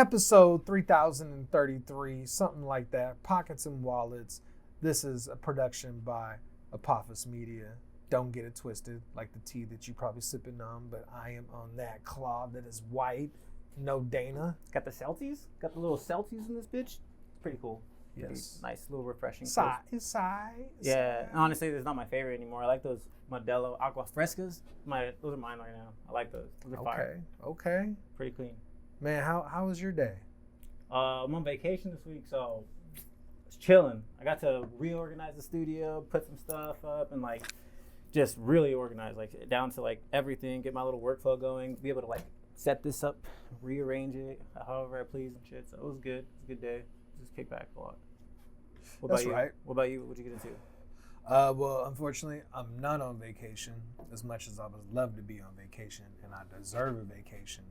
Episode 3033, something like that. Pockets and Wallets. This is a production by Apophis Media. Don't get it twisted, like the tea that you probably sipping on, but I am on that cloth that is white. No Dana. Got the Celtics? Got the little Celtics in this bitch? Pretty cool. Yes. Pretty nice, little refreshing. Yeah, honestly, it's not my favorite anymore. I like those Modelo Aqua Frescas. Those are mine right now. I like those. Those are fire. Okay. Pretty clean. Man, how was your day? I'm on vacation this week, so it's chilling. I got to reorganize the studio, put some stuff up, and like just really organize, like down to like everything. Get my little workflow going. Be able to like set this up, rearrange it however I please and shit. So it was good. It's a good day. Just kick back a lot. That's right. What about you? What'd you get into? Well, unfortunately, I'm not on vacation as much as I would love to be on vacation, and I deserve a vacation.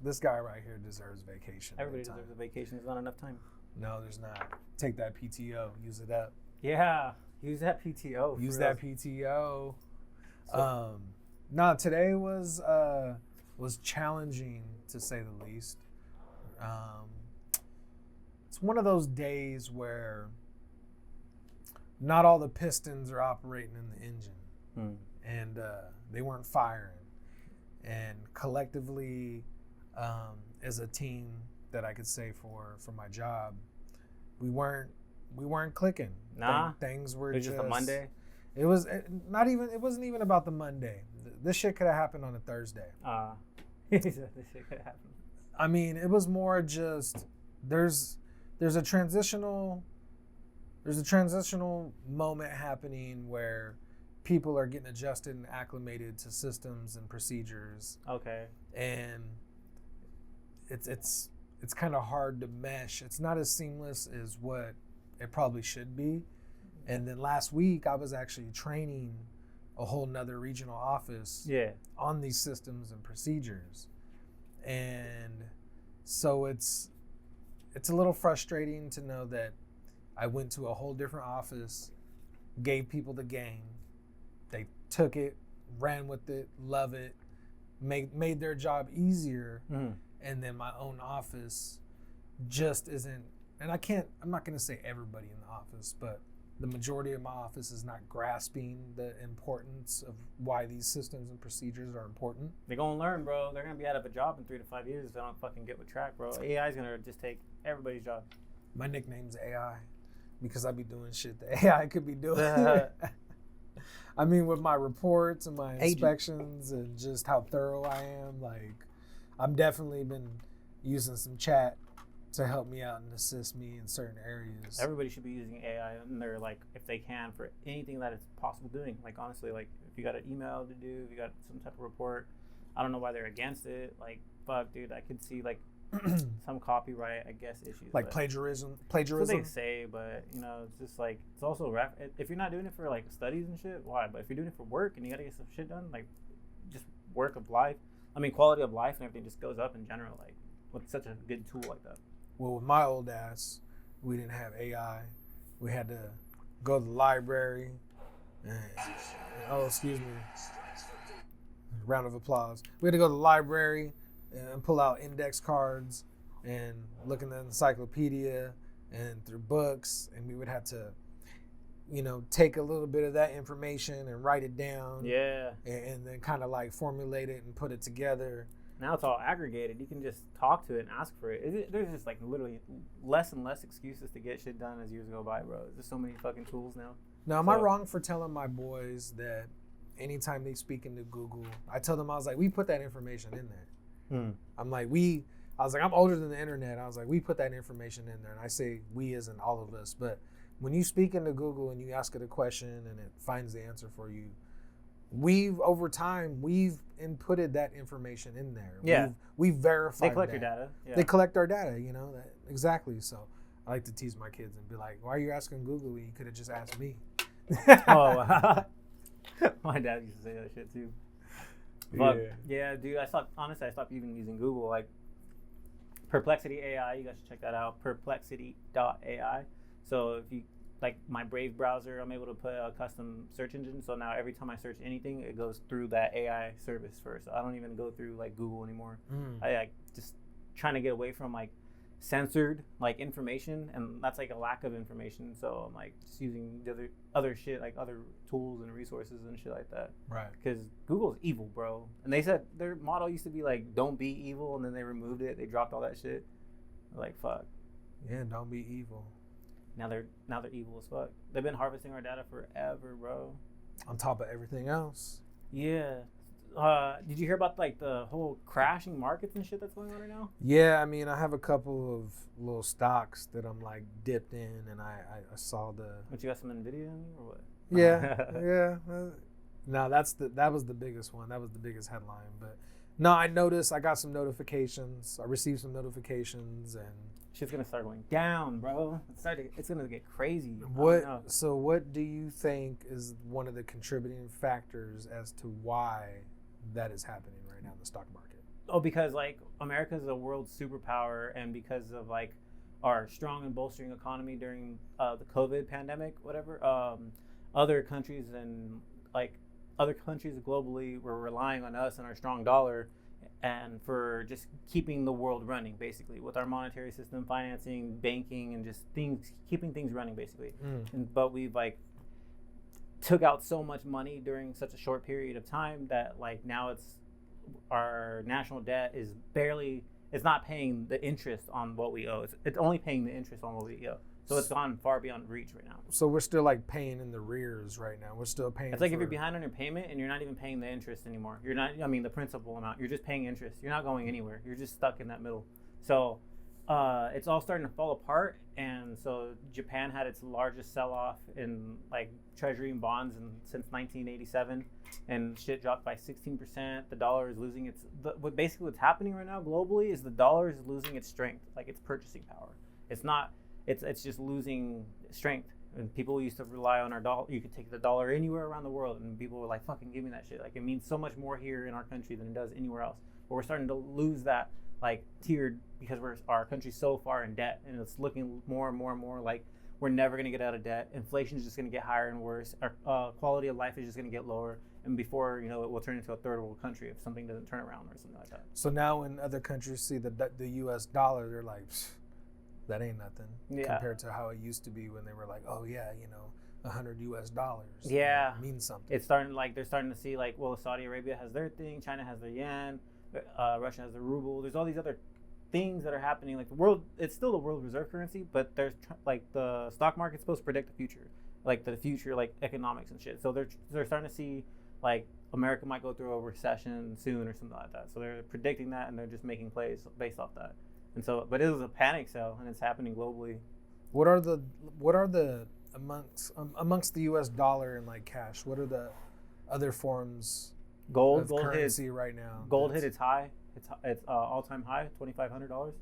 This guy right here deserves vacation. Everybody deserves a vacation. There's not enough time. No, there's not. Take that PTO. Use it up. Yeah, use that PTO. Use that PTO. Today was challenging to say the least. It's one of those days where not all the pistons are operating in the engine, and they weren't firing. And collectively, as a team that I could say for my job, we weren't clicking. Nah, things were it was just a Monday. It wasn't even about the Monday. This shit could have happened on a Thursday. This shit could happen. I mean, it was more just there's a transitional moment happening where people are getting adjusted and acclimated to systems and procedures. Okay. And it's kind of hard to mesh. It's not as seamless as what it probably should be. And then last week I was actually training a whole nother regional office on these systems and procedures. And so it's a little frustrating to know that I went to a whole different office, gave people the game. They took it, ran with it, love it, made their job easier. And then my own office just isn't, and I'm not going to say everybody in the office, but the majority of my office is not grasping the importance of why these systems and procedures are important. They're going to learn, bro. They're going to be out of a job in 3 to 5 years if they don't fucking get with track, bro. AI is going to just take everybody's job. My nickname's AI because I be doing shit that AI could be doing. I mean, with my reports and my inspections and just how thorough I am, like, I'm definitely been using some chat to help me out and assist me in certain areas. Everybody should be using AI in their, like, if they can, for anything that it's possible doing. Like, honestly, like, if you got an email to do, if you got some type of report, I don't know why they're against it. Like, fuck, dude, I could see, like, some copyright, I guess, issues. Like plagiarism? That's what they say, but, you know, it's just, like, it's also, if you're not doing it for, like, studies and shit, why? But if you're doing it for work and you gotta get some shit done, like, just work of life, I mean, quality of life and everything just goes up in general, like, with such a good tool like that. Well, with my old ass, we didn't have AI. We had to go to the library and, excuse me, round of applause. We had to go to the library and pull out index cards and look in the encyclopedia and through books, and we would have to, you know, take a little bit of that information and write it down. Yeah. And then kind of like formulate it and put it together. Now it's all aggregated. You can just talk to it and ask for it. There's just like literally less and less excuses to get shit done as years go by, bro. There's so many fucking tools now. Now, am I wrong for telling my boys that anytime they speak into Google, I tell them, I was like, we put that information in there. I'm like, I'm older than the internet. I was like, we put that information in there. And I say we as in all of us. But when you speak into Google and you ask it a question and it finds the answer for you, over time, we've inputted that information in there. Yeah. We've verified They collect your data. Yeah. They collect our data, you know, exactly. So I like to tease my kids and be like, why are you asking Google when you could have just asked me? Oh, my dad used to say that shit too. But yeah, dude, I stopped even using Google. Like Perplexity AI, you guys should check that out. Perplexity.ai. So if you like my Brave browser, I'm able to put a custom search engine. So now every time I search anything, it goes through that AI service first. So I don't even go through like Google anymore. I like just trying to get away from like censored like information, and that's like a lack of information. So I'm like just using the other shit, like other tools and resources and shit like that. Right. Because Google's evil, bro. And they said their motto used to be like, "Don't be evil," and then they removed it. They dropped all that shit. Like fuck. Yeah, don't be evil. Now they're evil as fuck. They've been harvesting our data forever, bro. On top of everything else. Yeah. Did you hear about like the whole crashing markets and shit that's going on right now? Yeah, I mean, I have a couple of little stocks that I'm like dipped in, and I saw the. But you got some Nvidia in you or what? Yeah, yeah. No, that was the biggest one. That was the biggest headline. But no, I noticed. I got some notifications. I received some notifications, and shit's gonna start going down, bro. It's gonna get crazy. So what do you think is one of the contributing factors as to why that is happening right now in the stock market? Oh, because like America's a world superpower, and because of like our strong and bolstering economy during the COVID pandemic, whatever, other countries and like other countries globally were relying on us and our strong dollar, and for just keeping the world running, basically, with our monetary system, financing, banking, and just keeping things running, basically. But we've like took out so much money during such a short period of time that like now our national debt is it's not paying the interest on what we owe. It's only paying the interest on what we owe. So it's gone far beyond reach right now. So we're still like paying in the rears right now. We're still paying. It's like if you're behind on your payment and you're not even paying the interest anymore. You're not. I mean the principal amount. You're just paying interest. You're not going anywhere. You're just stuck in that middle. So it's all starting to fall apart. And so Japan had its largest sell-off in like treasury and bonds since 1987, and shit dropped by 16%. The dollar is losing basically what's happening right now globally is the dollar is losing its strength, like its purchasing power. It's not. It's just losing strength. And people used to rely on our dollar. You could take the dollar anywhere around the world, and people were like, "Fucking give me that shit." Like it means so much more here in our country than it does anywhere else. But we're starting to lose that like tiered because our country's so far in debt, and it's looking more and more and more like we're never gonna get out of debt. Inflation is just gonna get higher and worse. Our quality of life is just gonna get lower, and before you know it, we'll turn into a third world country if something doesn't turn around or something like that. So now when other countries see the U.S. dollar, they're like, that ain't nothing compared to how it used to be when they were like, oh yeah, you know, $100 US. Yeah, means something. It's starting like they're starting to see like, well, Saudi Arabia has their thing, China has their yen, Russia has the ruble. There's all these other things that are happening. Like the world, it's still the world reserve currency, but there's like the stock market's supposed to predict the future, like economics and shit. So they're starting to see like America might go through a recession soon or something like that. So they're predicting that, and they're just making plays based off that. And so, but it was a panic sell, and it's happening globally. What are the amongst the U.S. dollar and like cash? What are the other forms of currency right now? Gold hit its high. It's all-time high, $2,500.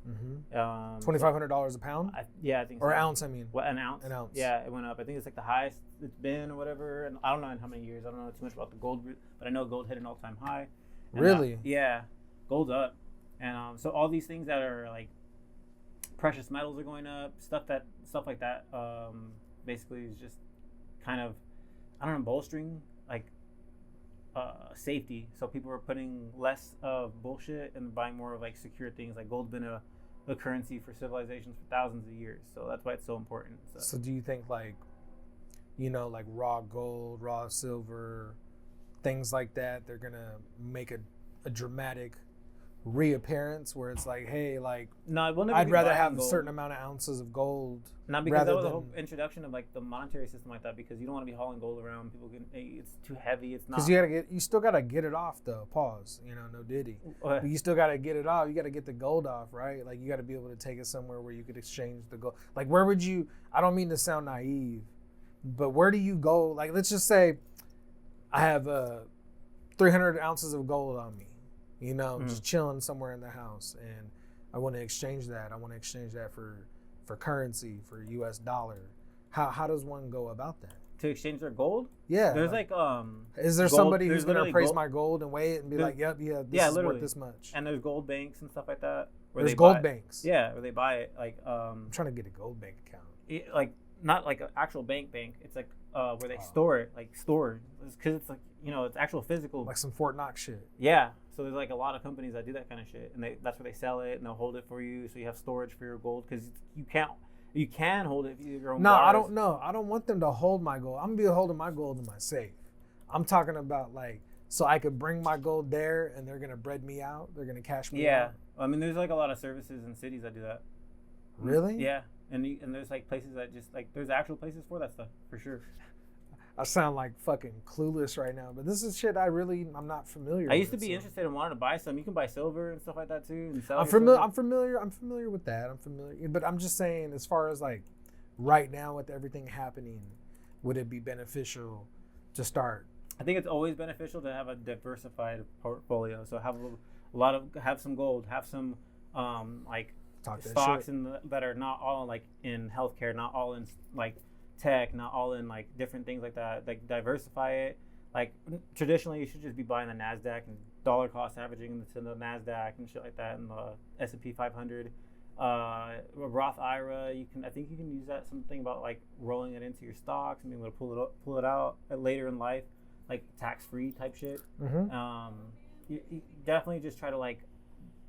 $2,500 a pound? I think. Or so. Ounce, I mean. What, an ounce? An ounce. Yeah, it went up. I think it's like the highest it's been or whatever. And I don't know in how many years. I don't know too much about the gold, but I know gold hit an all-time high. And really? Yeah, gold's up. And so all these things that are like precious metals are going up, stuff like that. Basically, is just kind of, I don't know, bolstering like safety. So people are putting less of bullshit and buying more of like secure things. Like gold's been a currency for civilizations for thousands of years. So that's why it's so important. So do you think like, you know, like raw gold, raw silver, things like that, they're gonna make a dramatic reappearance where it's like, hey, like, no, we'll never I'd rather have a certain amount of ounces of gold. Not because that was the whole introduction of like the monetary system like that, because you don't want to be hauling gold around. People it's too heavy. It's not. Because you still gotta get it off though. Pause. You know, no Diddy. But you still gotta get it off. You gotta get the gold off, right? Like you gotta be able to take it somewhere where you could exchange the gold. Like where would you? I don't mean to sound naive, but where do you go? Like let's just say, I have 300 ounces of gold on me. You know, just chilling somewhere in the house, and I want to exchange that. I want to exchange that for currency, for U.S. dollar. How does one go about that? To exchange their gold? Yeah. There's like is there somebody who's gonna appraise my gold and weigh it and be like, yep, this is worth this much? And there's gold banks and stuff like that. There's gold banks. Yeah, where they buy it. Like I'm trying to get a gold bank account. Like not like an actual bank. It's like where they store it, like stored, because it's like it's actual physical. Like some Fort Knox shit. Yeah. So there's like a lot of companies that do that kind of shit, and that's where they sell it and they'll hold it for you, so you have storage for your gold because you can hold it via your own. No, bars. I don't know. I don't want them to hold my gold. I'm gonna be holding my gold in my safe. I'm talking about like so I could bring my gold there and they're gonna bread me out. They're gonna cash me out. Yeah. I mean, there's like a lot of services in cities that do that. Really? Yeah. And there's like places that just like there's actual places for that stuff for sure. I sound like fucking clueless right now, but this is shit I'm not familiar with. I used to be interested in wanting to buy some. You can buy silver and stuff like that too. And sell I'm familiar with that. I'm familiar. But I'm just saying, as far as like right now with everything happening, would it be beneficial to start? I think it's always beneficial to have a diversified portfolio. So have some gold, have some like stocks that are not all like in healthcare, not all in like tech, not all in like different things like that. Like diversify it. Like traditionally, you should just be buying the Nasdaq and dollar cost averaging to the Nasdaq and shit like that, and the S&P 500. A Roth IRA, I think you can use that something about like rolling it into your stocks and being able to pull it out later in life, like tax-free type shit. Mm-hmm. You definitely just try to like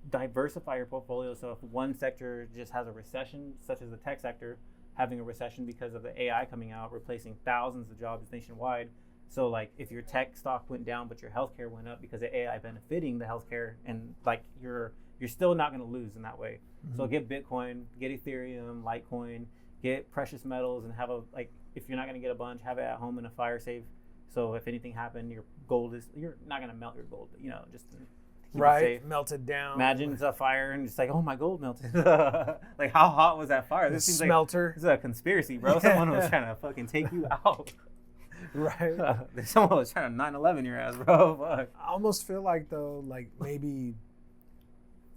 diversify your portfolio. So if one sector just has a recession, such as the tech sector having a recession because of the AI coming out, replacing thousands of jobs nationwide. So like if your tech stock went down, but your healthcare went up because of AI benefiting the healthcare, and like you're still not going to lose in that way. Mm-hmm. So get Bitcoin, get Ethereum, Litecoin, get precious metals, and have if you're not going to get a bunch, have it at home in a fire safe. So if anything happened, your gold you're not going to melt your gold, but just right, melted down. Imagine it's a fire and it's like, oh, my gold melted. Like, how hot was that fire? This seems smelter. Like this is a conspiracy, bro. Someone was trying to fucking take you out. Right. Someone was trying to 9/11 your ass, bro. Fuck. I almost feel like though, like maybe,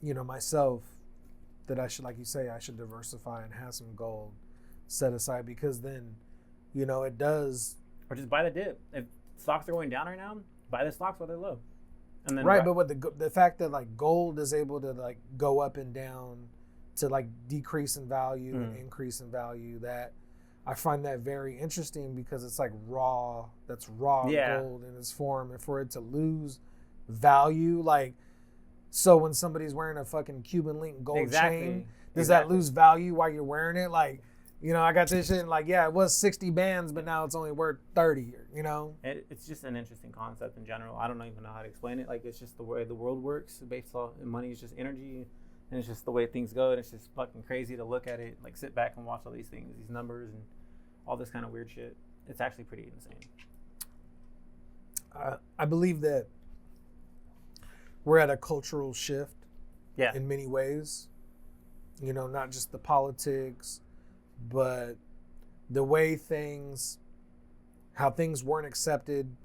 myself, that I should, like you say, I should diversify and have some gold set aside, because then, it does. Or just buy the dip. If stocks are going down right now, buy the stocks while they're low. And then right, but with the fact that like gold is able to like go up and down, to like decrease in value and increase in value, that I find that very interesting, because it's like raw gold in its form, and for it to lose value, like, so when somebody's wearing a fucking Cuban link gold chain, does that lose value while you're wearing it? Like, I got this shit and like, yeah, it was 60 bands, but now it's only worth 30, It's just an interesting concept in general. I don't even know how to explain it. Like, it's just the way the world works. Based on money is just energy, and it's just the way things go. And it's just fucking crazy to look at it, like sit back and watch all these things, these numbers and all this kind of weird shit. It's actually pretty insane. I believe that we're at a cultural shift in many ways, not just the politics, but the way how things weren't accepted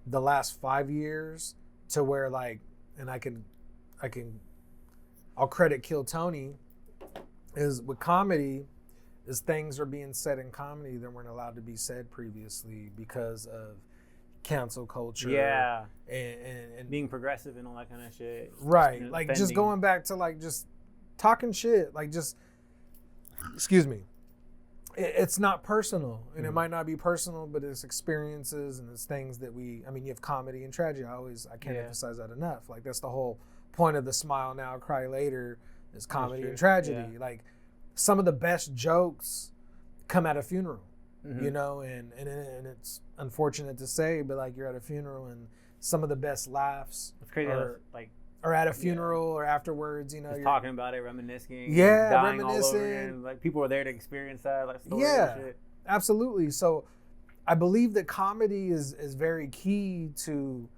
the last 5 years, to where like, and I'll credit Kill Tony, is with comedy, is things are being said in comedy that weren't allowed to be said previously because of cancel culture. Yeah. And being progressive and all that kind of shit. Right. Like just going back to like just talking shit, like just, excuse me. It's not personal, and it might not be personal, but it's experiences and it's things that you have comedy and tragedy. I can't emphasize that enough. Like, that's the whole point of the Smile Now, Cry Later, is comedy and tragedy. Yeah. Like, some of the best jokes come at a funeral, and it's unfortunate to say, but like, you're at a funeral and some of the best laughs or at a funeral or afterwards, just talking about it, reminiscing, dying all over again. Like, people were there to experience that, like, story and shit. Absolutely. So I believe that comedy is very key to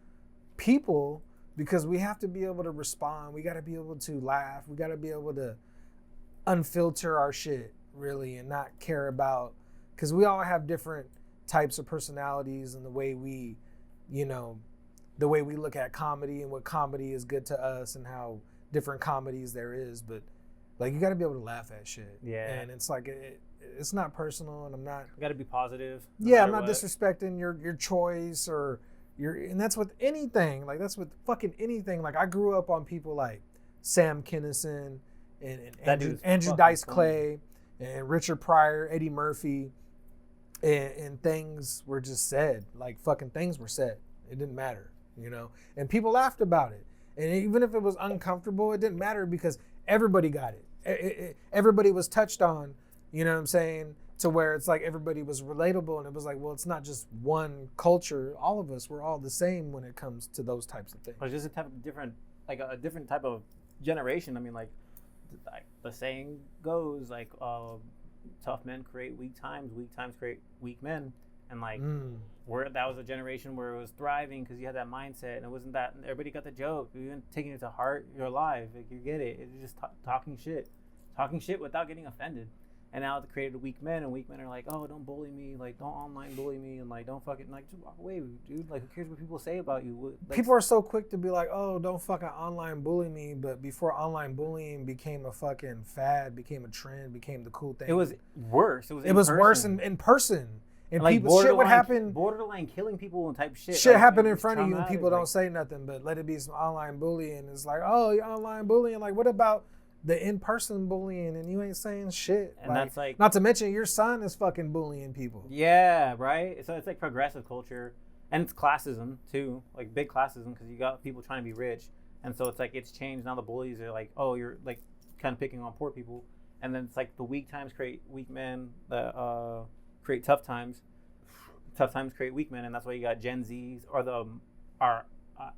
people, because we have to be able to respond. We got to be able to laugh. We got to be able to unfilter our shit, really, and not care about, because we all have different types of personalities, and the way we look at comedy and what comedy is good to us, and how different comedies there is. But like, you got to be able to laugh at shit. Yeah. And it's like, it's not personal, and I'm not. You got to be positive. I'm not disrespecting your choice or and that's with anything. Like, that's with fucking anything. Like, I grew up on people like Sam Kinison and Andrew Dice Clay and Richard Pryor, Eddie Murphy, and things were just said, like fucking things were said. It didn't matter, you know, and people laughed about it. And even if it was uncomfortable, it didn't matter because everybody got it. Everybody was touched on, you know what I'm saying? To where it's like everybody was relatable, and it was like, well, it's not just one culture. All of us, we're all the same when it comes to those types of things. It's just a type of different, like a different type of generation. I mean, like the saying goes, like, tough men create weak times create weak men. And like, that was a generation where it was thriving because you had that mindset, and it wasn't that everybody got the joke. You weren't taking it to heart. You're alive. Like, you get it. It's just talking shit without getting offended. And now they created weak men, and weak men are like, oh, don't bully me, like, don't online bully me, and like, don't fucking, like, just walk away, dude. Like, who cares what people say about you? Like, people are so quick to be like, oh, don't fucking online bully me. But before online bullying became a fucking fad, became a trend, became the cool thing, it was worse. It was worse in person. And like people, shit would happen. Borderline killing people and type shit. Shit happened in front of you, and people don't say nothing. But let it be some online bullying. It's like, oh, you're online bullying. Like, what about the in-person bullying, and you ain't saying shit? And that's like, not to mention your son is fucking bullying people. Yeah, right. So it's like progressive culture, and it's classism too, like big classism, because you got people trying to be rich, and so it's like it's changed. Now the bullies are like, oh, you're like kind of picking on poor people, and then it's like the weak times create weak men that create tough times. Tough times create weak men, and that's why you got Gen Zs are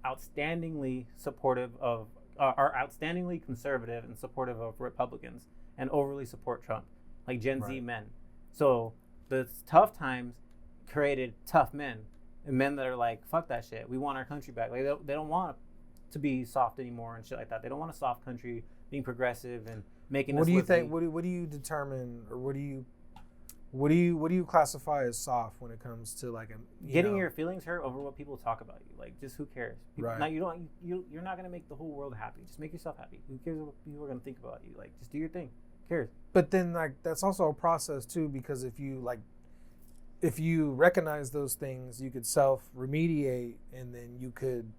outstandingly supportive of. Are outstandingly conservative and supportive of Republicans and overly support Trump, like Gen Z men. So the tough times created tough men, and men that are like, fuck that shit. We want our country back. Like they don't want to be soft anymore and shit like that. They don't want a soft country being progressive and making. What do you think? What do you determine, or what do you classify as soft when it comes to like getting your feelings hurt over what people talk about you? Like, just who cares? Right. Now you're not gonna make the whole world happy. Just make yourself happy. Who cares what people are gonna think about you? Like, just do your thing. Who cares? But then like that's also a process too, because if you recognize those things, you could self-remediate, and then you could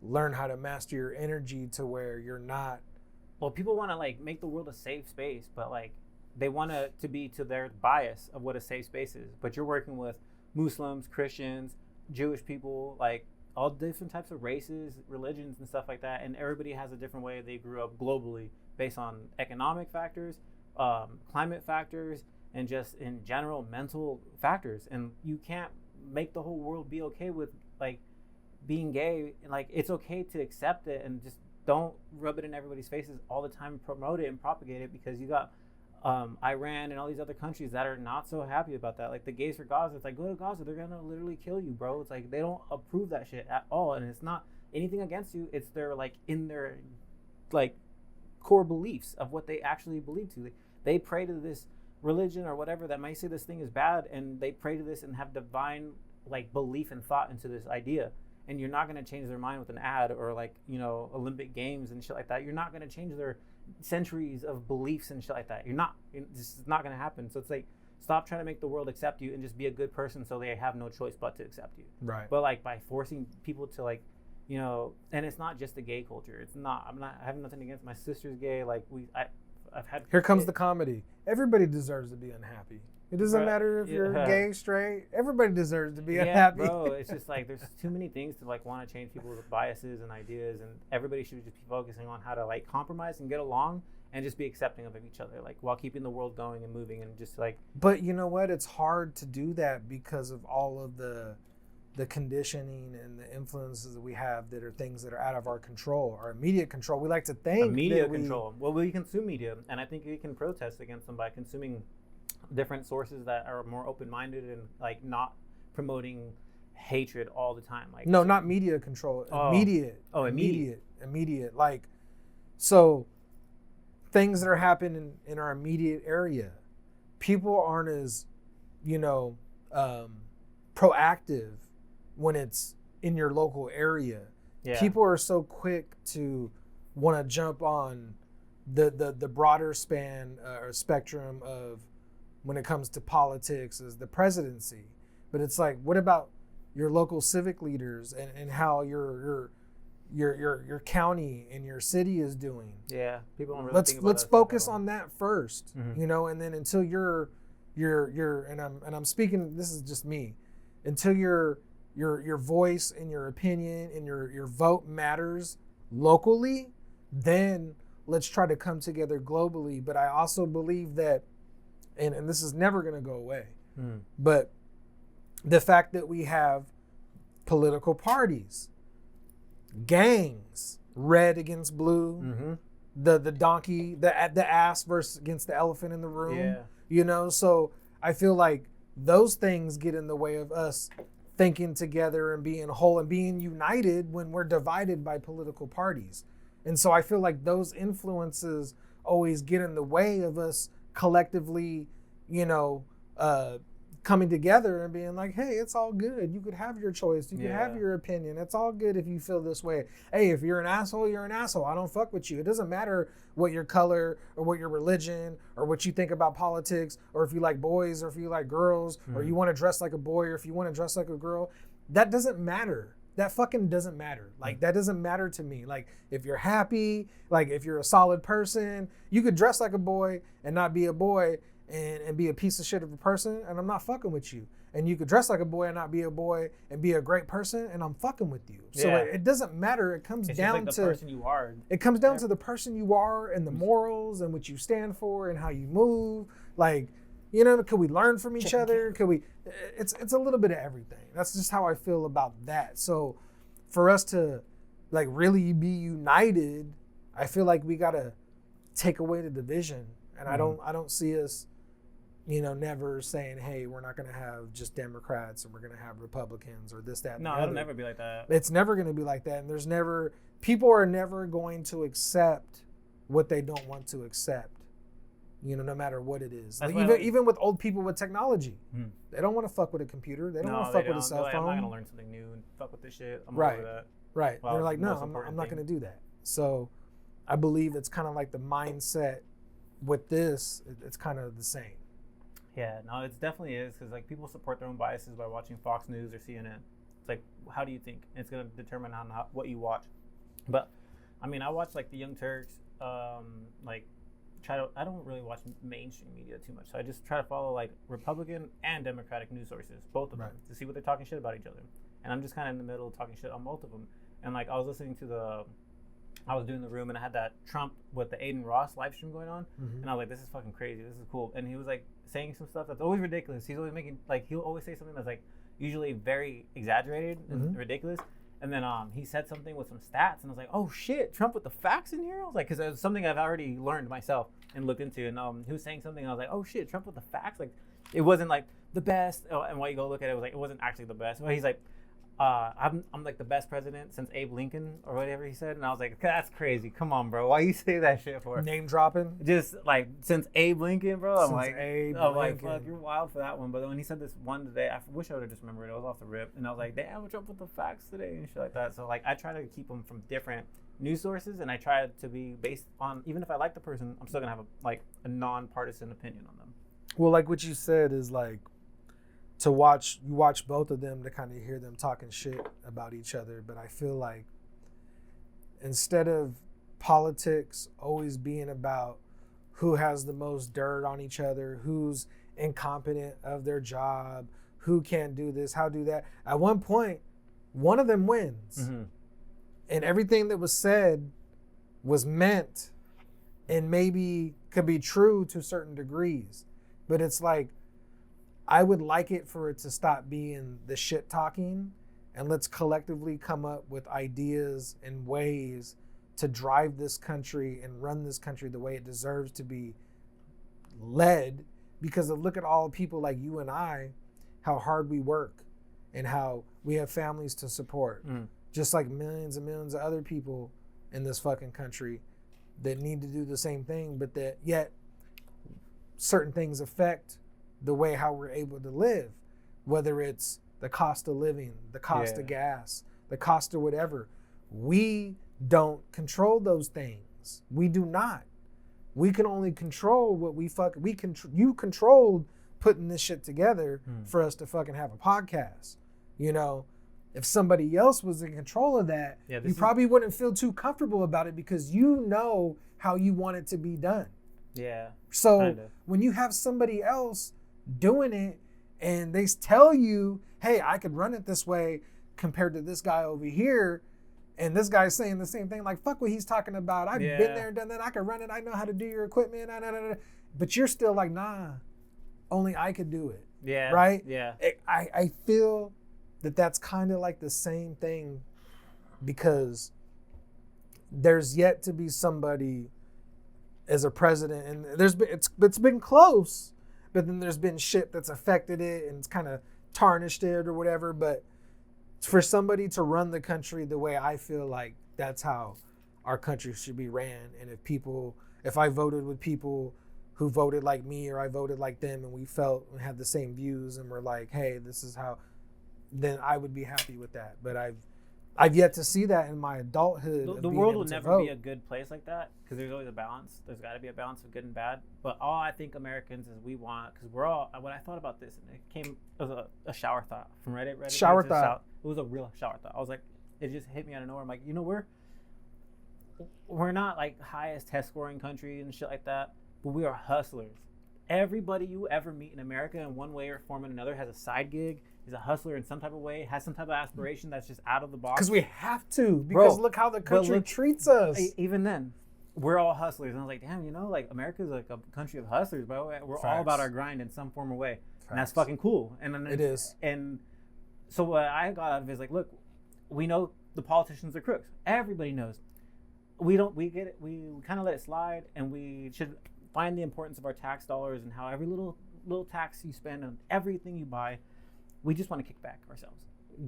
learn how to master your energy to where you're not. Well, people want to like make the world a safe space, but like they want it to be to their bias of what a safe space is. But you're working with Muslims, Christians, Jewish people, like all different types of races, religions, and stuff like that. And everybody has a different way they grew up globally based on economic factors, climate factors, and just in general mental factors. And you can't make the whole world be okay with like being gay. Like, it's okay to accept it, and just don't rub it in everybody's faces all the time and promote it and propagate it, because you got Iran and all these other countries that are not so happy about that. Like the gays for Gaza, it's like, go to Gaza, they're gonna literally kill you, bro. It's like they don't approve that shit at all, and it's not anything against you. It's their like in their like core beliefs of what they actually believe to. They pray to this religion or whatever that might say this thing is bad, and they pray to this and have divine like belief and thought into this idea. And you're not gonna change their mind with an ad or like, you know, Olympic Games and shit like that. You're not gonna change their centuries of beliefs and shit like that. This is not going to happen. So it's like, stop trying to make the world accept you and just be a good person, so they have no choice but to accept you. Right. But like by forcing people to like, you know, and it's not just the gay culture. It's not. I have nothing against my sister's gay. Like I've had. Here comes the comedy. Everybody deserves to be unhappy. It doesn't matter if you're gay, straight. Everybody deserves to be unhappy. Yeah, bro. It's just like there's too many things to like want to change people's biases and ideas, and everybody should just be focusing on how to like compromise and get along and just be accepting of each other, like while keeping the world going and moving, and just like. But you know what? It's hard to do that because of all of the conditioning and the influences that we have that are things that are out of our control, our immediate control. We like to think immediate control. Well, we consume media, and I think we can protest against them by consuming different sources that are more open-minded and like not promoting hatred all the time. Like, no, not media control. Immediate. Immediate. Like, so things that are happening in our immediate area, people aren't as, you know, proactive when it's in your local area. Yeah. People are so quick to want to jump on the broader span or spectrum of when it comes to politics is the presidency. But it's like, what about your local civic leaders and how your county and your city is doing? Yeah, people don't really think about let's focus on that first, you know, and then until you're and I'm speaking, this is just me, until your voice and your opinion and your vote matters locally, then let's try to come together globally. But I also believe that, and this is never going to go away, but the fact that we have political parties, gangs, red against blue, the donkey, the ass versus against the elephant in the room, you know? So I feel like those things get in the way of us thinking together and being whole and being united when we're divided by political parties. And so I feel like those influences always get in the way of us collectively, you know, coming together and being like, hey, it's all good. You could have your choice. You can have your opinion. It's all good if you feel this way. Hey, if you're an asshole, you're an asshole. I don't fuck with you. It doesn't matter what your color or what your religion or what you think about politics or if you like boys or if you like girls or you want to dress like a boy or if you want to dress like a girl. That doesn't matter. That fucking doesn't matter. Like, that doesn't matter to me. Like, if you're happy, like if you're a solid person, you could dress like a boy and not be a boy and be a piece of shit of a person, and I'm not fucking with you. And you could dress like a boy and not be a boy and be a great person, and I'm fucking with you. So it doesn't matter. It comes down to the person you are. It comes down to the person you are and the morals and what you stand for and how you move. Like, you know, could we learn from each other? Could we? It's a little bit of everything. That's just how I feel about that. So for us to like really be united, I feel like we gotta take away the division. And I don't see us, you know, never saying, hey, we're not going to have just Democrats and we're going to have Republicans or this, that, and the other. No, it'll never be like that. It's never going to be like that. And people are never going to accept what they don't want to accept, you know, no matter what it is. Like, even with old people with technology, they don't want to fuck with a computer. They don't want to fuck with a cell phone. I'm not going to learn something new and fuck with this shit. I'm over that. Right. Well, they're like, no, I'm not going to do that. So I believe it's kind of like the mindset with this, it's kind of the same. Yeah, no, it definitely is, because like people support their own biases by watching Fox News or CNN. It's like, how do you think? And it's gonna determine on what you watch. But I mean, I watch like the Young Turks. Like, I don't really watch mainstream media too much, so I just try to follow like Republican and Democratic news sources, both of them, to see what they're talking shit about each other. And I'm just kind of in the middle talking shit on both of them. And like I was listening to I was doing the room and I had that Trump with the Aiden Ross live stream going on, and I was like, this is fucking crazy. This is cool. And he was like saying some stuff that's always ridiculous. He's always making like, he'll always say something that's like usually very exaggerated and ridiculous. And then he said something with some stats, and I was like, oh shit, Trump with the facts in here? I was like, because it was something I've already learned myself and looked into. And he was saying something, and I was like, oh shit, Trump with the facts? Like, it wasn't like the best. Oh, and when you go look at it, it was like, it wasn't actually the best. But he's like, I'm like the best president since Abe Lincoln or whatever he said. And I was like, that's crazy. Come on, bro. Why you say that shit for? Name dropping? Just like since Abe Lincoln, bro. I'm like, fuck, you're wild for that one. But when he said this one today, I wish I would have just remembered it. I was off the rip. And I was like, damn, what's up with the facts today and shit like that. So like, I try to keep them from different news sources, and I try to be based on, even if I like the person, I'm still gonna have a non-partisan opinion on them. Well, like what you said is like, you watch both of them to kind of hear them talking shit about each other. But I feel like instead of politics always being about who has the most dirt on each other, who's incompetent of their job, who can't do this, how do that, at one point, one of them wins. And everything that was said was meant and maybe could be true to certain degrees. But it's like, I would like it for it to stop being the shit talking, and let's collectively come up with ideas and ways to drive this country and run this country the way it deserves to be led. Because look at all people like you and I, how hard we work and how we have families to support, just like millions and millions of other people in this fucking country that need to do the same thing, but that yet certain things affect the way how we're able to live, whether it's the cost of living, the cost of gas, the cost of whatever. We don't control those things. We do not. We can only control what you controlled putting this shit together for us to fucking have a podcast. You know, if somebody else was in control of that, you probably wouldn't feel too comfortable about it because you know how you want it to be done. Yeah. So when you have somebody else doing it, and they tell you, hey, I could run it this way compared to this guy over here. And this guy's saying the same thing, like, fuck what he's talking about. I've been there and done that. I can run it. I know how to do your equipment. But you're still like, nah, only I could do it. Yeah. Right? Yeah. I feel that that's kind of like the same thing, because there's yet to be somebody as a president, and it's been close, but then there's been shit that's affected it and it's kind of tarnished it or whatever. But for somebody to run the country the way I feel like that's how our country should be ran, and if I voted with people who voted like me, or I voted like them, and we had the same views, and we're like, hey, this is how, then I would be happy with that. But I've yet to see that in my adulthood. The world will never be a good place like that, because there's always a balance. There's got to be a balance of good and bad. But all I think Americans is we want, because we're all, when I thought about this, and it was a shower thought from Reddit. Shower thought. It was a real shower thought. I was like, it just hit me out of nowhere. I'm like, we're not like highest test scoring country and shit like that, but we are hustlers. Everybody you ever meet in America in one way or form or another has a side gig, is a hustler in some type of way, has some type of aspiration that's just out of the box. Because we have to. Because look how the country treats us. Even then, we're all hustlers. And I was like, damn, like America's like a country of hustlers, bro. We're all about our grind in some form or way. Facts. And that's fucking cool. And then it is. And so what I got out of it is like, look, we know the politicians are crooks. Everybody knows. We get it. We kind of let it slide, and we should find the importance of our tax dollars and how every little tax you spend on everything you buy, we just want to kick back ourselves.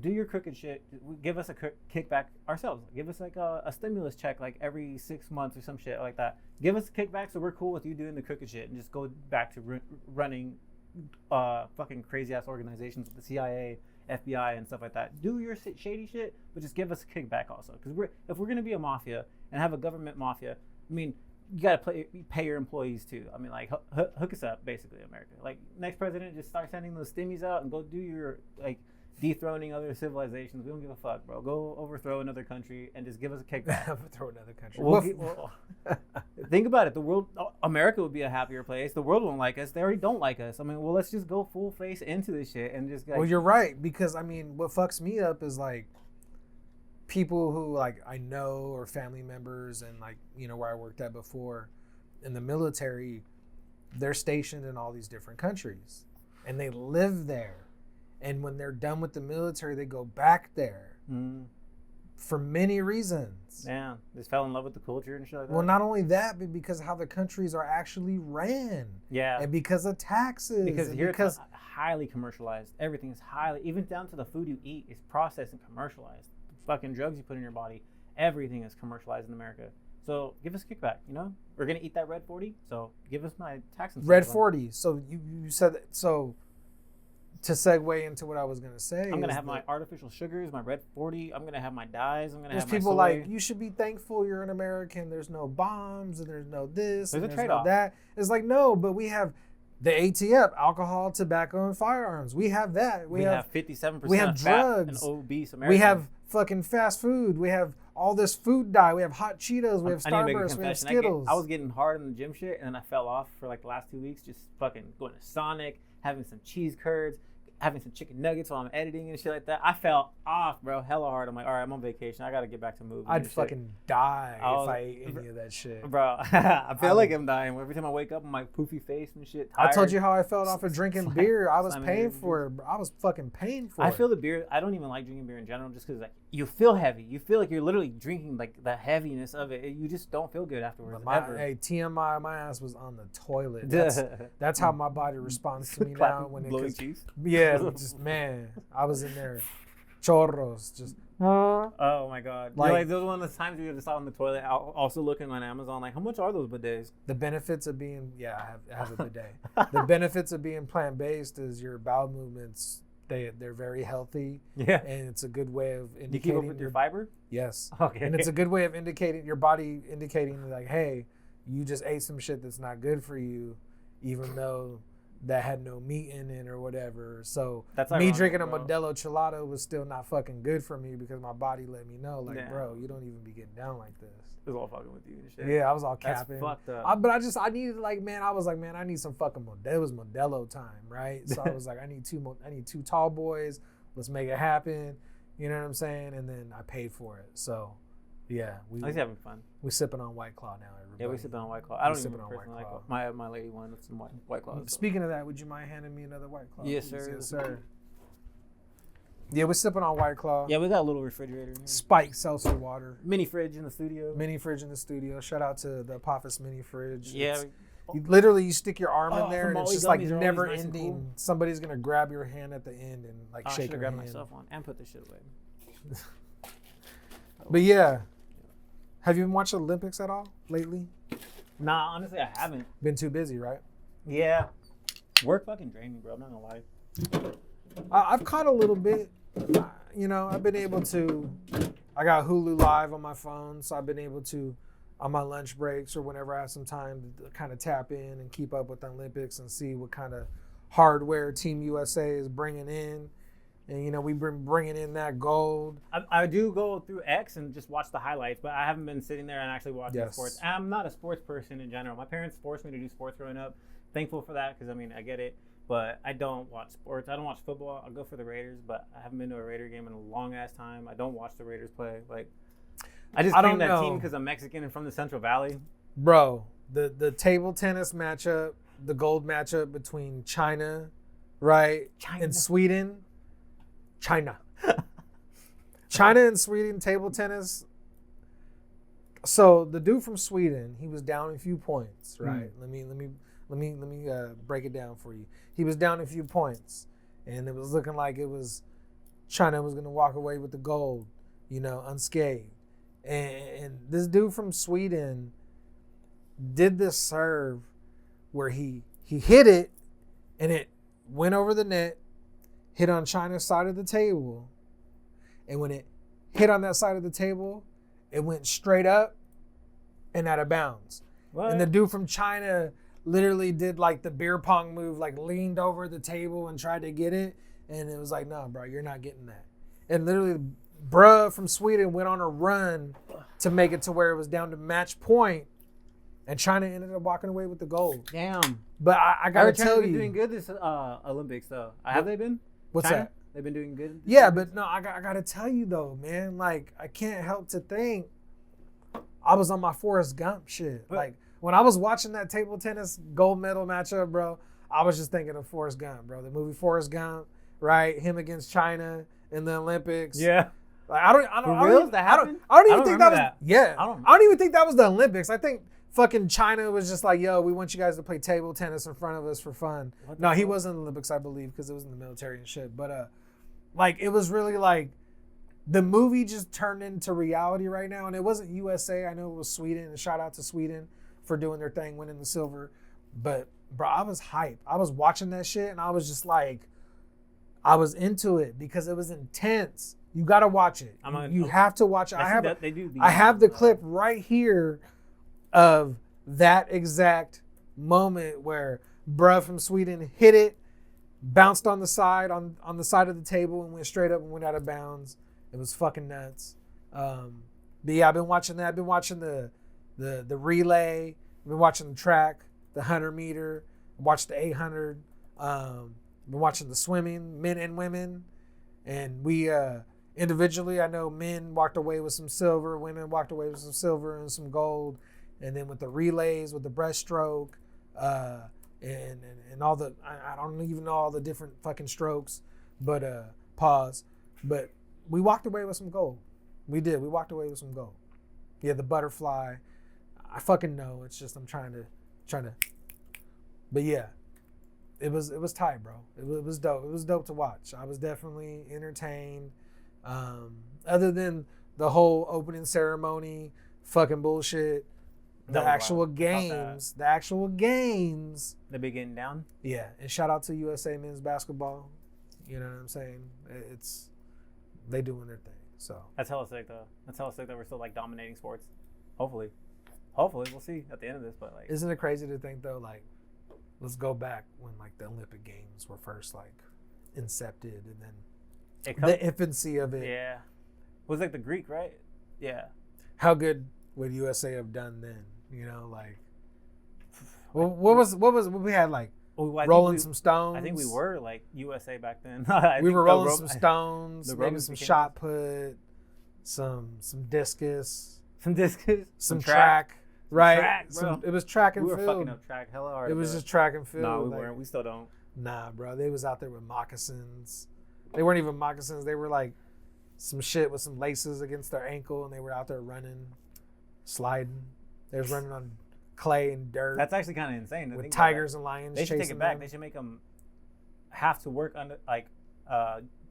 Do your crooked shit. Give us a kickback ourselves. Give us like a stimulus check like every 6 months or some shit like that. Give us a kickback so we're cool with you doing the crooked shit, and just go back to running fucking crazy ass organizations with the CIA, FBI, and stuff like that. Do your shady shit, but just give us a kickback also. Because if we're gonna be a mafia and have a government mafia, I mean, you gotta pay your employees too. I mean, like hook us up, basically, America. Like next president, just start sending those stimmies out and go do your like dethroning other civilizations. We don't give a fuck, bro. Go overthrow another country and just give us a kickback. Overthrow another country. Think about it. America would be a happier place. The world won't like us. They already don't like us. I mean, well, let's just go full face into this shit and just. Well, you're right, because I mean, what fucks me up is like people who like I know, or family members, and like, where I worked at before in the military, they're stationed in all these different countries and they live there. And when they're done with the military, they go back there for many reasons. Yeah, just fell in love with the culture and shit like that. Well, not only that, but because of how the countries are actually ran. Yeah. And because of taxes. Because it's highly commercialized. Everything is even down to the food you eat is processed and commercialized. The fucking drugs you put in your body, everything is commercialized in America. So give us a kickback, We're going to eat that Red 40, so give us my tax incentive. Red 40. So you said that, so to segue into what I was going to say. I'm going to have my artificial sugars, my Red 40. I'm going to have my dyes. I'm going to have my people soy. Like, you should be thankful you're an American. There's no bombs and there's no this. There's and a trade-off. No that. It's like, no, but we have the ATF, alcohol, tobacco, and firearms. We have that. We have 57% we have drugs. And obese Americans. We have fucking fast food. We have all this food dye. We have hot Cheetos. We have Starburst. We have Skittles. I was getting hard in the gym shit, and then I fell off for like the last 2 weeks, just fucking going to Sonic, having some cheese curds, having some chicken nuggets while I'm editing and shit like that. I fell off, bro, hella hard. I'm like, all right, I'm on vacation. I got to get back to moving. I'd fucking die if I ate any of that shit. Bro, I feel like I'm dying. Every time I wake up, I'm like poofy face and shit, tired. I told you how I felt off of drinking beer. I was paying for it. I was fucking paying for it. I feel the beer. I don't even like drinking beer in general, just because like you feel heavy. You feel like you're literally drinking like the heaviness of it. You just don't feel good afterwards. Hey, TMI, my ass was on the toilet. That's how my body responds to me now when it cheese. Yeah, just man. I was in there, chorros, just. Oh my god! Like those one of the times we were just out on the toilet, also looking on Amazon, like how much are those bidets? The benefits of being I have a bidet. The benefits of being plant based is your bowel movements. They're very healthy. Yeah, and it's a good way of indicating. You keep up with your fiber? Yes. Okay. And it's a good way of indicating your body, indicating like, hey, you just ate some shit that's not good for you, even though that had no meat in it or whatever. So That's me ironic, drinking a bro. Modelo Chelada was still not fucking good for me because my body let me know, like, Yeah. bro, you don't even be getting down like this. It was all fucking with you and shit. Yeah, I was all That's capping. fucked up. But I needed like, man, I was like, man, I need some fucking Modelo. It was Modelo time, right? So I was like, I need two tall boys. Let's make it happen. You know what I'm saying? And then I paid for it. So, yeah, I was having fun. we sipping on White Claw now, everybody. Yeah, we sipping on White Claw. I don't even sipping on personally White like Claw. my lady wanted some White Claw. Speaking of that, would you mind handing me another White Claw? Yes, please? sir. Yes, sir. Yeah, we're sipping on White Claw. Yeah, we got a little refrigerator in here. Spiked seltzer water. Mini fridge in the studio. Mini fridge in the studio. Shout out to the Apophis mini fridge. Yeah. You stick your arm in there the and it's Molly just like gummies are always never nice and ending. cool. Somebody's gonna grab your hand at the end and like I shake should your grab hand. myself on and put this shit away. But yeah, have you been watching Olympics at all lately? Nah, honestly, I haven't. Been too busy, right? Yeah. Work fucking drained me, bro. I'm not gonna lie. I've caught a little bit. You know, I've been able to. I got Hulu Live on my phone, so I've been able to, on my lunch breaks or whenever I have some time, to kind of tap in and keep up with the Olympics and see what kind of hardware Team USA is bringing in. And, you know, we've been bringing in that gold. I do go through X and just watch the highlights, but I haven't been sitting there and actually watching Yes. sports. I'm not a sports person in general. My parents forced me to do sports growing up. Thankful for that because, I mean, I get it. But I don't watch sports. I don't watch football. I'll go for the Raiders, but I haven't been to a Raider game in a long-ass time. I don't watch the Raiders play. Like, I just claim that team because I'm Mexican and from the Central Valley. Bro, the table tennis matchup, the gold matchup between China, right, and Sweden. China and Sweden table tennis. So the dude from Sweden, he was down a few points, right? Let me break it down for you. He was down a few points, and it was looking like it was China was going to walk away with the gold, you know, unscathed. And this dude from Sweden did this serve where he hit it, and it went over the net, hit on China's side of the table, and when it hit on that side of the table, it went straight up and out of bounds. What? And the dude from China literally did like the beer pong move, like leaned over the table and tried to get it, and it was like, no, bro, you're not getting that. And literally, bruh from Sweden went on a run to make it to where it was down to match point, and China ended up walking away with the gold. Damn. But I gotta tell you, been doing good this Olympics though. Have they been? What's China? that? They've been doing good. Yeah, but no, I gotta tell you though, man. Like, I can't help to think I was on my Forrest Gump shit. Like, when I was watching that table tennis gold medal matchup, bro, I was just thinking of Forrest Gump, bro. The movie Forrest Gump, right? Him against China in the Olympics. Yeah. Like, I don't even think that was. Yeah. I don't even think that was the Olympics. I think fucking China was just like, yo, we want you guys to play table tennis in front of us for fun. No, he wasn't in the Olympics, I believe, because it was in the military and shit. But like, it was really like the movie just turned into reality right now, and it wasn't USA. I know it was Sweden, and shout out to Sweden for doing their thing, winning the silver. But bro, I was hyped. I was watching that shit, and I was just like, I was into it because it was intense. You gotta watch it. You have to watch it. I have the clip right here of that exact moment where bruh from Sweden hit it, bounced on the side on the side of the table and went straight up and went out of bounds. It was fucking nuts. But yeah, I've been watching that. I've been watching the relay. I've been watching the track, the 100 meter. I watched the 800. Been watching the swimming, men and women. And we individually, I know men walked away with some silver, women walked away with some silver and some gold. And then with the relays, with the breaststroke, and all the, I don't even know all the different fucking strokes, but pause. But we walked away with some gold. We did. We walked away with some gold. Yeah, the butterfly. I fucking know. It's just I'm trying to. But yeah, it was tight, bro. It was dope. It was dope to watch. I was definitely entertained. Other than the whole opening ceremony, fucking bullshit. The actual games. They be getting down. Yeah, and shout out to USA men's basketball. You know what I'm saying? They doing their thing. So that's hella sick though. That's hella sick that we're still like dominating sports. Hopefully we'll see at the end of this. But like, isn't it crazy to think though? Like, let's go back when like the Olympic Games were first like incepted, and then the infancy of it. Yeah, it was like the Greek, right? Yeah. How good would USA have done then? You know, like what we had like rolling some stones. I think we were like USA back then. We were rolling some stones, maybe some shot put, some discus, some track. Right, track, bro. It was track and field. We were fucking up track hella hard. It was just track and field. No, we weren't. We still don't. Nah, bro. They was out there with moccasins. They weren't even moccasins. They were like some shit with some laces against their ankle, and they were out there running, sliding. They was running on clay and dirt. That's actually kind of insane. With tigers and lions. They should chasing take it back. them. They should make them have to work under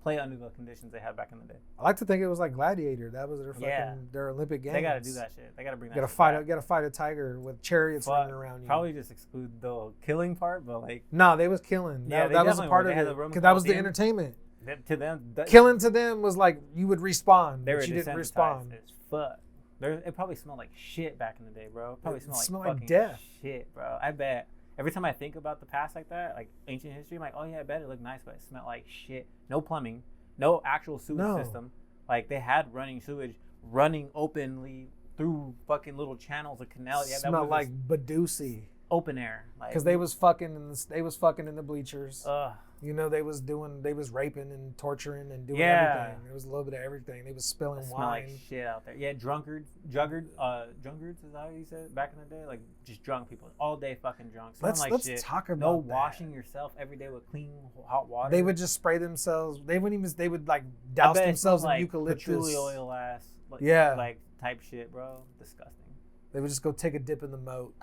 play under the conditions they had back in the day. I like to think it was like Gladiator. That was their fucking their Olympic Games. They got to do that shit. They got to bring that. You got to fight a tiger with chariots running around you. Probably just exclude the killing part, but like. No, they was killing. Yeah, that was a part of it because that was the entertainment. To them, killing to them was like you would respawn, they but you didn't respawn. As fuck. It probably smelled like shit back in the day, bro. It probably smelled like death. Shit, bro. I bet. Every time I think about the past like that, like ancient history, I'm like, oh yeah, I bet it looked nice, but it smelled like shit. No plumbing, no actual sewage system. Like they had running sewage running openly through fucking little channels of canal. Yeah, smelled like Badusi. Open air. Because they was fucking in the bleachers. You know, they was raping and torturing and doing everything. There was a little bit of everything. They was spilling wine. Like shit out there. Yeah, drunkards is that how you said it back in the day? Like just drunk people all day, fucking drunk. Let's shit. talk about no that. Washing yourself every day with clean hot water. They would just spray themselves. They would like douse themselves in eucalyptus. Patchouli oil ass. Like type shit, bro. Disgusting. They would just go take a dip in the moat.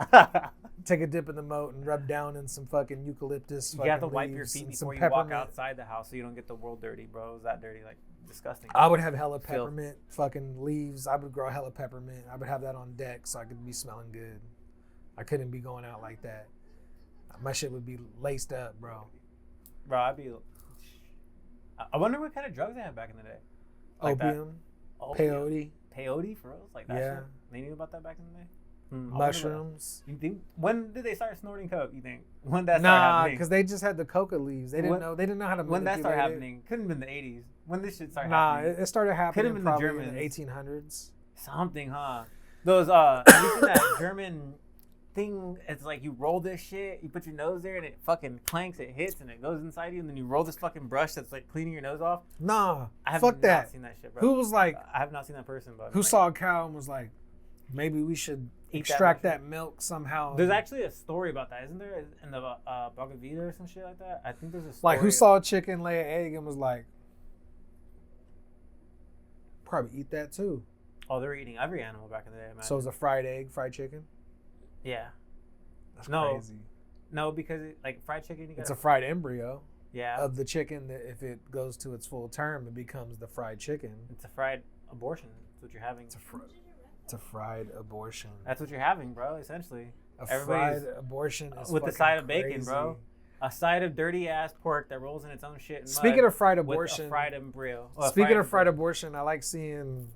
And rub down in some fucking eucalyptus. You have to wipe your feet before you walk outside the house so you don't get the world dirty, bro. Is that dirty? Like, disgusting. I would have hella peppermint fucking leaves. I would grow hella peppermint. I would have that on deck so I could be smelling good. I couldn't be going out like that. My shit would be laced up, bro. Bro, I wonder what kind of drugs they had back in the day. Like Opium. Peyote. Peyote for reals? Like that shit? They knew about that back in the day? Mushrooms. You think? When did they start snorting coke? You think? When that started happening? Because they just had the coca leaves. They didn't know. They didn't know how to. When that started happening, couldn't have been the 80s. When this shit started happening? It started happening. Could have been probably the Germans. In the 1800s. Something, huh? Those have you seen that German thing? It's like you roll this shit, you put your nose there, and it fucking clanks, it hits, and it goes inside you, and then you roll this fucking brush that's like cleaning your nose off. Nah, I have fuck not seen that shit, bro. Who was like? I have not seen that person, but who saw a cow and was like, maybe we should extract that milk somehow. There's actually a story about that, isn't there? In the Bhagavad Gita or some shit like that. I think there's a story. Like who saw a chicken lay an egg and was like, probably eat that too. Oh, they were eating every animal back in the day. Imagine. So it was a fried egg, fried chicken. Yeah. That's crazy. No, because like fried chicken, it's a fried embryo. Yeah. Of the chicken that if it goes to its full term, it becomes the fried chicken. It's a fried abortion. That's what you're having. It's a fried abortion. That's what you're having, bro. Essentially. Fried abortion is with the side of crazy. bacon, bro. A side of dirty ass pork that rolls in its own shit. Speaking of fried abortion, with a fried embryo. Speaking of fried abortion, I like seeing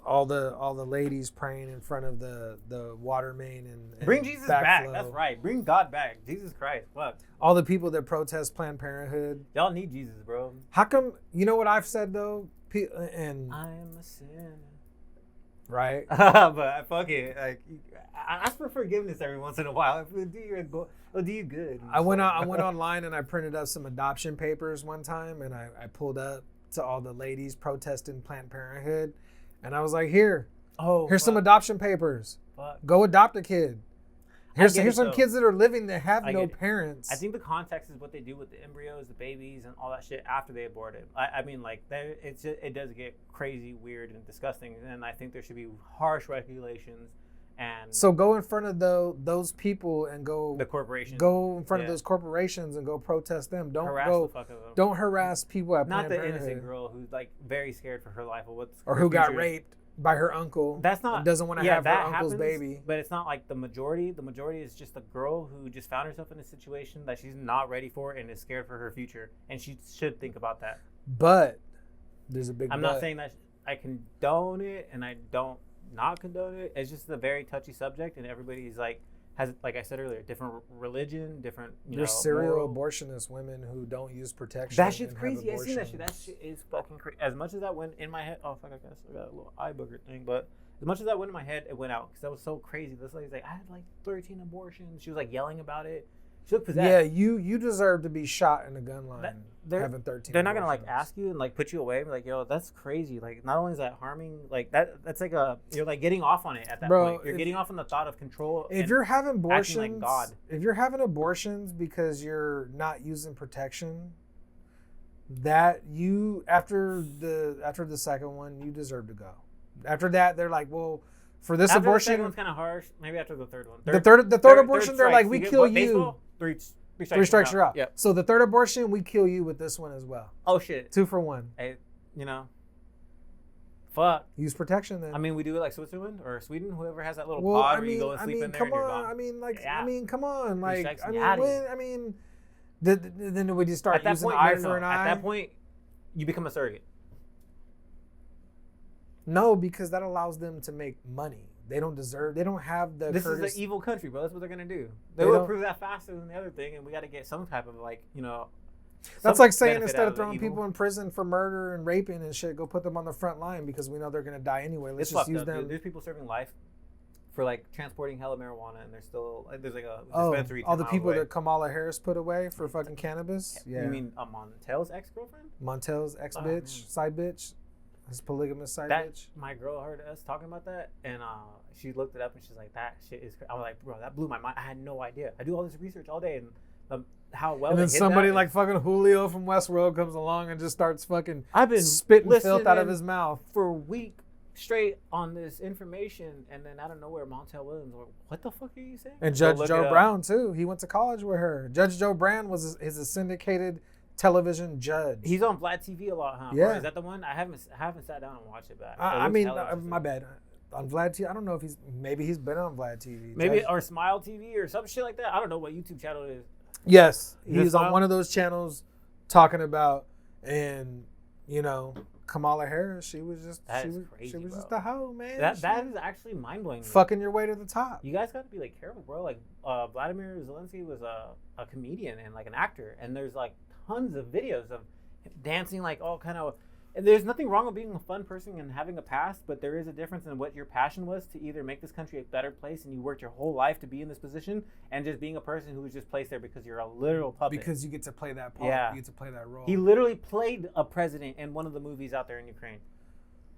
all the ladies praying in front of the water main and bring Jesus back. That's right. Bring God back. Jesus Christ. Fuck. All the people that protest Planned Parenthood. Y'all need Jesus, bro. How come? You know what I've said though, and I am a sinner. Right. But fuck it. Like I ask for forgiveness every once in a while. It'll do you good. I went online and I printed up some adoption papers one time, and I pulled up to all the ladies protesting Planned Parenthood. And I was like, here's some adoption papers. Fuck. Go adopt a kid. Here's some kids that are living that have no parents. I think the context is what they do with the embryos, the babies, and all that shit after they abort it. I mean, like, it does get crazy, weird, and disgusting. And I think there should be harsh regulations. And so go in front of those people and the corporations. Go in front of those corporations and go protest them. Don't harass people at Planned Parenthood. Not the innocent girl who's like very scared for her life or who got raped by her uncle. That's not doesn't want to have her uncle's baby. But it's not like the majority. The majority is just a girl who just found herself in a situation that she's not ready for and is scared for her future, and she should think about that. But there's a big. I'm not saying that I condone it, and I don't not condone it. It's just a very touchy subject, and everybody's like has, like I said earlier, different religion, different, There's serial abortionist women who don't use protection. That shit's crazy. I seen that shit. That shit is fucking crazy. As much as that went in my head, oh fuck, I guess I got a little eye booger thing, but as much as that went in my head, it went out because that was so crazy. This lady's like, I had like 13 abortions. She was like yelling about it. She looked possessed. Yeah, you deserve to be shot in a gun line. Having 13. They're not gonna like ask you and like put you away and be like, yo, that's crazy. Like, not only is that harming, like that's like you're like getting off on it at that point. You're getting off on the thought of control. If you're having abortions, like God. If you're having abortions because you're not using protection, that you after the second one, you deserve to go. After that, they're like, well, for this abortion, the second one's kind of harsh. Maybe after the third one. The third abortion, they're like, we kill you. Baseball, three strikes you're out. Yep. So the third abortion, we kill you with this one as well. Oh shit. 2 for 1. Hey, fuck. Use protection then. I mean, we do it like Switzerland or Sweden. Whoever has that little pod where you go and sleep in there. Come on. Come on. Like, then we just start using eye for an eye. At that point, you become a surrogate. No, because that allows them to make money. They don't have the This is an evil country, bro. That's what they're going to do. They will approve that faster than the other thing, and we got to get some type of, like, That's like saying instead of throwing people in prison for murder and raping and shit, go put them on the front line because we know they're going to die anyway. Let's just use them. Dude. There's people serving life for, like, transporting hella marijuana, and there's, like, a dispensary. All the people that Kamala Harris put away for fucking cannabis? Yeah. You mean Montel's ex-girlfriend? Montel's ex-bitch, side bitch. His polygamous side bitch. My girl heard us talking about that, and she looked it up, and she's like, "That shit is." I was like, "Bro, that blew my mind. I had no idea. I do all this research all day, and how well." And then somebody like fucking Julio from Westworld comes along and just starts fucking. spitting filth out of his mouth for a week straight on this information, and then out of nowhere, Montel Williams, like, what the fuck are you saying? And Judge Joe Brown too. He went to college with her. Judge Joe Brown is a syndicated television judge. He's on Vlad TV a lot, huh? Yeah. Is that the one? I haven't sat down and watched it back. My bad. On Vlad TV, I don't know if he's been on Vlad TV. Maybe or Smile TV or some shit like that. I don't know what YouTube channel it is. Yes, he's on one of those channels talking about, and Kamala Harris. She was just just a hoe, man. That is actually mind blowing. Fucking your way to the top. You guys got to be like careful, bro. Like Vladimir Zelensky was a comedian and like an actor, and there's like tons of videos of him dancing like all kind of. And there's nothing wrong with being a fun person and having a past, but there is a difference in what your passion was to either make this country a better place and you worked your whole life to be in this position, and just being a person who was just placed there because you're a literal puppet. Because you get to play that part. Yeah. You get to play that role. He literally played a president in one of the movies out there in Ukraine.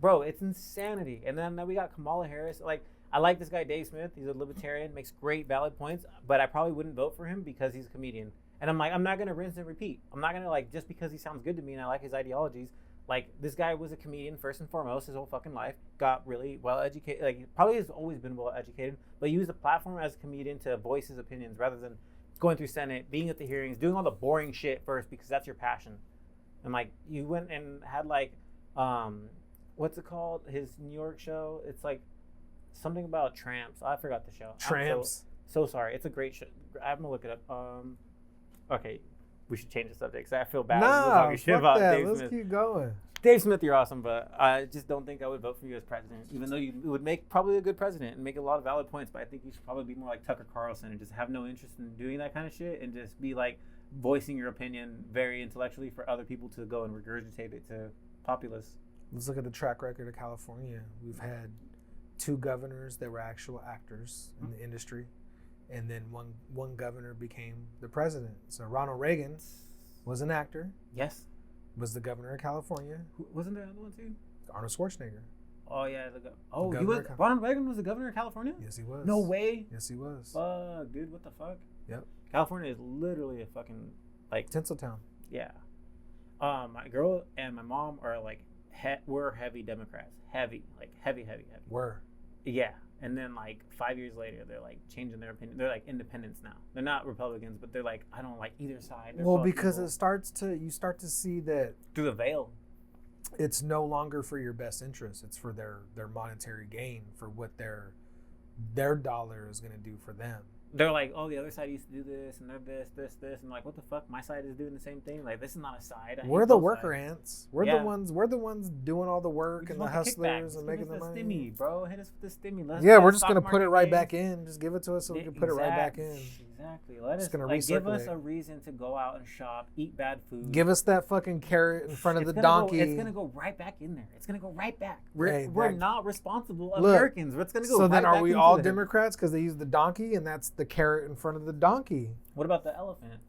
Bro, it's insanity. And then we got Kamala Harris. Like, I like this guy Dave Smith. He's a libertarian, makes great valid points, but I probably wouldn't vote for him because he's a comedian. And I'm like, I'm not going to rinse and repeat. I'm not going to, like, just because he sounds good to me and I like his ideologies. Like, this guy was a comedian first and foremost his whole fucking life, got really well educated, like, probably has always been well educated, but used the platform as a comedian to voice his opinions rather than going through Senate, being at the hearings, doing all the boring shit first because that's your passion. And, like, you went and had, like, what's it called? His New York show. It's, like, something about tramps. I forgot the show. Tramps. So sorry. It's a great show. I'm going to look it up. Okay. We should change the subject because I feel bad. Nah, fuck that. Let's keep going. Dave Smith, you're awesome, but I just don't think I would vote for you as president, even though you would make probably a good president and make a lot of valid points. But I think you should probably be more like Tucker Carlson and just have no interest in doing that kind of shit and just be like voicing your opinion very intellectually for other people to go and regurgitate it to populace. Let's look at the track record of California. We've had 2 governors that were actual actors in the industry. And then one governor became the president. So Ronald Reagan was an actor. Yes. Was the governor of California. Wasn't there another one too? Arnold Schwarzenegger. Oh yeah. Ronald Reagan was the governor of California? Yes, he was. No way. Yes, he was. Fuck, dude, what the fuck? Yep. California is literally a fucking like Tinseltown. Yeah. My girl and my mom are like we're heavy Democrats. Heavy. Were. Yeah. And then, like, 5 years later, they're, like, changing their opinion. They're, like, independents now. They're not Republicans, but they're, like, I don't like either side. Well, because you start to see that... Through the veil. It's no longer for your best interest. It's for their monetary gain, for what their dollar is going to do for them. they're like, oh, the other side used to do this, and they're this. And like, what the fuck? My side is doing the same thing. Like, this is not a side. We're the worker ants. We're the ones doing all the work and the hustlers and making the money. Stimmy, bro. Hit us with the stimmy. We're just gonna put it right back in. Just give it to us so we can put it right back in. Exactly. Let us give us a reason to go out and shop, eat bad food. Give us that fucking carrot in front of the donkey. It's gonna go right back in there. It's gonna go right back. We're not responsible Americans. It's gonna go. So then, are we all Democrats because they use the donkey and that's the carrot in front of the donkey? What about the elephant?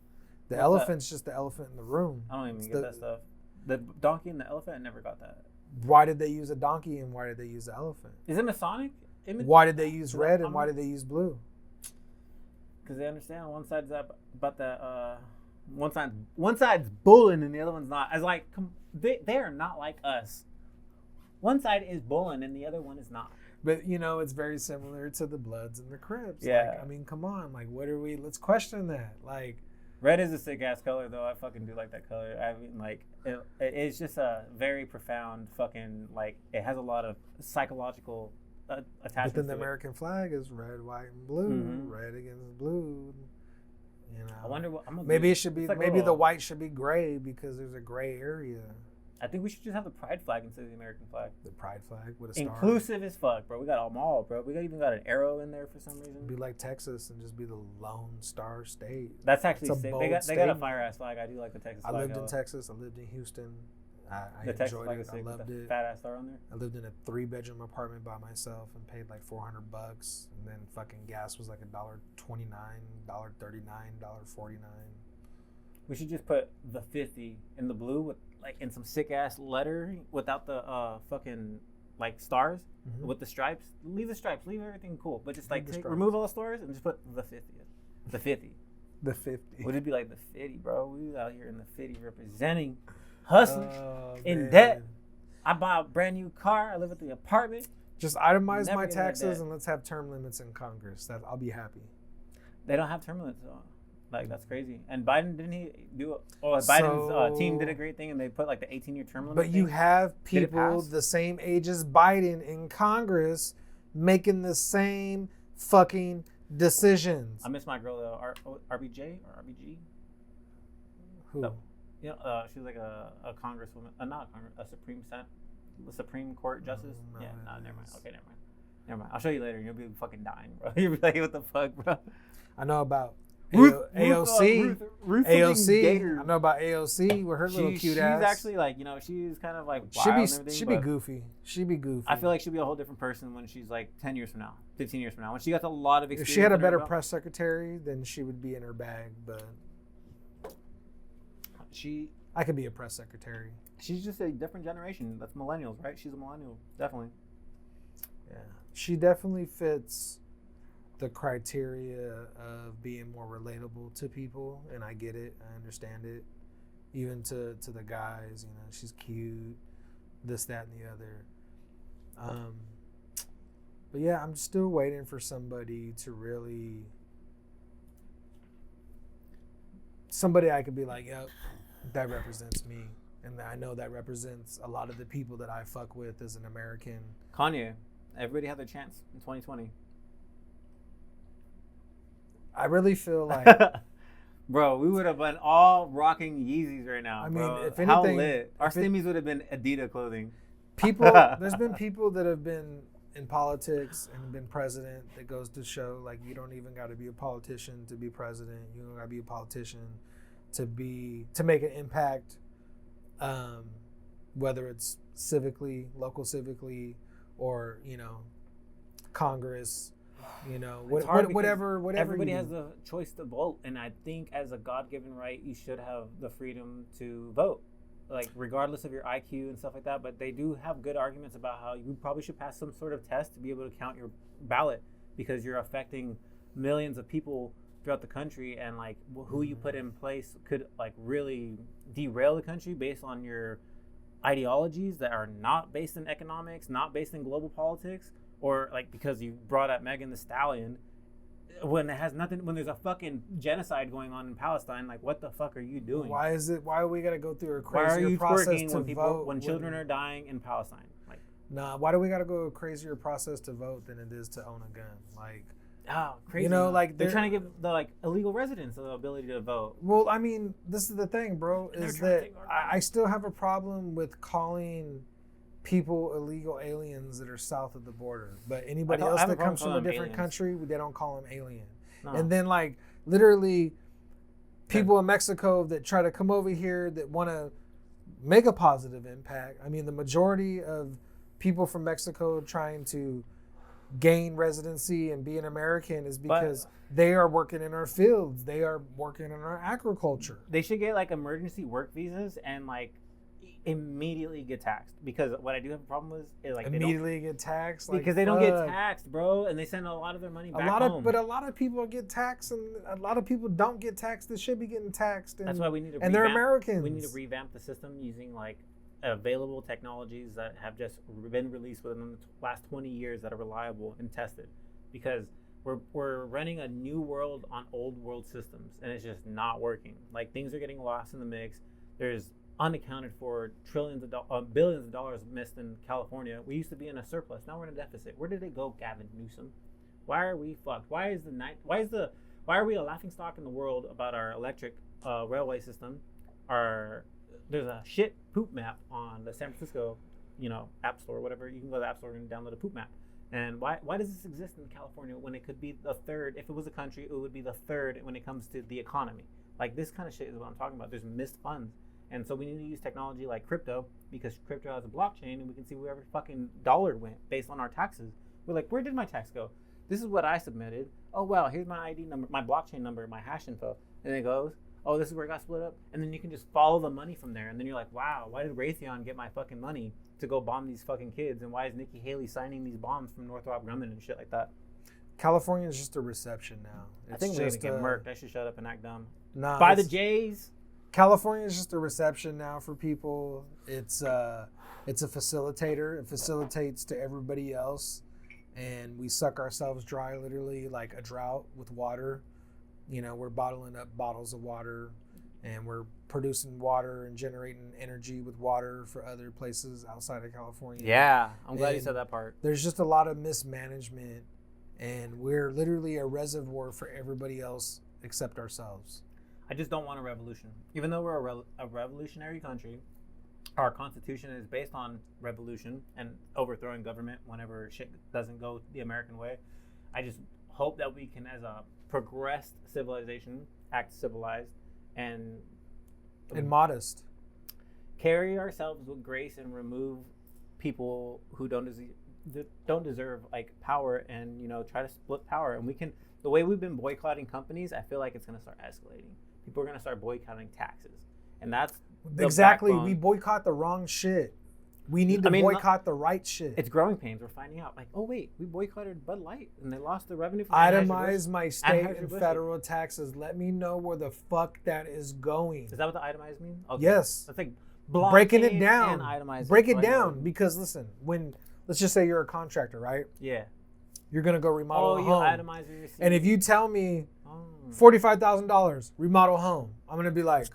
The elephant's just the elephant in the room. I don't even get that stuff. The donkey and the elephant, I never got that. Why did they use a donkey and why did they use the elephant? Is it Masonic? Why did they use red and why did they use blue? Because they understand one side's about that. One side's bullying and the other one's not. As like they are not like us. One side is bullying and the other one is not. But it's very similar to the Bloods and the Crips. Yeah. Like, I mean, come on. Like, what are we? Let's question that. Like, red is a sick ass color though. I fucking do like that color. I mean, like, it's just a very profound fucking like. It has a lot of psychological attachments. But then the American flag is red, white, and blue. Mm-hmm. Red against blue. I wonder what. Maybe it should be. Like maybe the white should be gray because there's a gray area. I think we should just have the pride flag instead of the American flag. The pride flag with a star. Inclusive as fuck, bro. We got them all, bro. We even got an arrow in there for some reason. It'd be like Texas and just be the Lone Star State. That's actually sick. They got a fire ass flag. I do like the Texas flag. I lived in Texas. I lived in Houston. I enjoyed it. I loved it. Fat ass star on there. I lived in a 3-bedroom apartment by myself and paid like $400, and then fucking gas was like $1.29, $1.39, $1.49. We should just put the 50 in the blue with like in some sick ass letter without the fucking like stars with the stripes. Leave the stripes. Leave everything cool, but just like remove all the stars and just put the 50. The 50. The 50. Would it be like the 50, bro? We out here in the 50 representing. Hustling, in debt. I buy a brand new car. I live at the apartment. Just itemize my taxes and let's have term limits in Congress. I'll be happy. They don't have term limits though. Like that's crazy. And Biden didn't he do? Biden's team did a great thing and they put like the 18-year term limit. But you have people the same age as Biden in Congress making the same fucking decisions. I miss my girl RBJ or RBG. Who? No. You know, she was like a congresswoman, not a Congress, a Supreme Court justice. Never mind. Okay, never mind. I'll show you later. You'll be fucking dying, bro. You'll be like, what the fuck, bro? I know about AOC. AOC. I know about AOC with her little cute ass. She's actually like, she's kind of like wild she'd be goofy. She'd be goofy. I feel like she'll be a whole different person when she's like 10 years from now, 15 years from now. When she got a lot of experience. If she had a better press secretary, then she would be in her bag, but... I could be a press secretary. She's just a different generation. That's millennials, right? She's a millennial, definitely. Yeah, she definitely fits the criteria of being more relatable to people, and I get it. I understand it. Even to the guys, she's cute, this, that, and the other. But yeah, I'm still waiting for somebody to really... Somebody I could be like, yep. That represents me, and I know that represents a lot of the people that I fuck with as an American. Kanye, everybody had their chance in 2020. I really feel like, bro, we would have been all rocking Yeezys right now. I mean, bro. if anything, how lit. Our stimmies would have been Adidas clothing. There's been people that have been in politics and been president. That goes to show, like, you don't even got to be a politician to be president. You don't got to be a politician to make an impact, whether it's local civically, or Congress, whatever. Everybody has the choice to vote, and I think as a God-given right, you should have the freedom to vote, like regardless of your IQ and stuff like that. But they do have good arguments about how you probably should pass some sort of test to be able to count your ballot, because you're affecting millions of people throughout the country, and like who you put in place could like really derail the country based on your ideologies that are not based in economics, not based in global politics, or like because you brought up Megan Thee Stallion when it has nothing, when there's a fucking genocide going on in Palestine. Like, what the fuck are you doing? Why are we gotta go through a crazier process to vote when children are dying in Palestine? Like, why do we gotta go a crazier process to vote than it is to own a gun? Like, Oh, crazy. You know, like they're trying to give the like illegal residents the ability to vote. Well, I mean, this is the thing, bro, is that I still have a problem with calling people illegal aliens that are south of the border, but anybody else that comes from a different country, they don't call them alien. No. And then like literally people in Mexico that try to come over here that want to make a positive impact. I mean, the majority of people from Mexico trying to gain residency and be an American is because they are working in our fields. They are working in our agriculture. They should get like emergency work visas and like immediately get taxed, because what I do have a problem with is like immediately get taxed because they don't get taxed, bro, and they send a lot of their money back home. But a lot of people get taxed, and a lot of people don't get taxed. They should be getting taxed. And, that's why we need to. And they're Americans. We need to revamp the system using like available technologies that have just been released within the last 20 years that are reliable and tested, because we're running a new world on old world systems, and it's just not working. Like things are getting lost in the mix. There's unaccounted for billions of dollars missed in California. We used to be in a surplus. Now we're in a deficit. Where did it go, Gavin Newsom? Why are we fucked? Why are we a laughingstock in the world about our electric railway system? There's a shit poop map on the San Francisco, App Store, whatever. You can go to the App Store and download a poop map. And why does this exist in California when it could be the third? If it was a country, it would be the third when it comes to the economy. Like this kind of shit is what I'm talking about. There's missed funds. And so we need to use technology like crypto, because crypto has a blockchain and we can see where every fucking dollar went based on our taxes. We're like, where did my tax go? This is what I submitted. Oh, well, here's my ID number, my blockchain number, my hash info. And then it goes, oh, this is where it got split up. And then you can just follow the money from there. And then you're like, wow, why did Raytheon get my fucking money to go bomb these fucking kids? And why is Nikki Haley signing these bombs from Northrop Grumman and shit like that? California is just a reception now. I think we're going to get murked. I should shut up and act dumb. Nah, by the Jays. California is just a reception now for people. It's a facilitator. It facilitates to everybody else, and we suck ourselves dry, literally like a drought with water. We're bottling up bottles of water, and we're producing water and generating energy with water for other places outside of California. Yeah, I'm glad you said that part. There's just a lot of mismanagement, and we're literally a reservoir for everybody else except ourselves. I just don't want a revolution. Even though we're a revolutionary country, our constitution is based on revolution and overthrowing government whenever shit doesn't go the American way. I just hope that we can, as a progressed civilization, act civilized and modest. Carry ourselves with grace and remove people who don't deserve like power, and try to split power. And we can, the way we've been boycotting companies, I feel like it's going to start escalating. People are going to start boycotting taxes. And that's exactly, we boycott the wrong shit. We need to boycott the right shit. It's growing pains. We're finding out like, oh wait, we boycotted Bud Light and they lost the revenue from Itemize my state and federal taxes. Let me know where the fuck that is going. Is that what the itemize mean? Okay. Yes. That's like breaking it down. Break it down, because listen, let's just say you're a contractor, right? Yeah. You're gonna go remodel a home. Itemize your receipt. And if you tell me $45,000 remodel home, I'm gonna be like,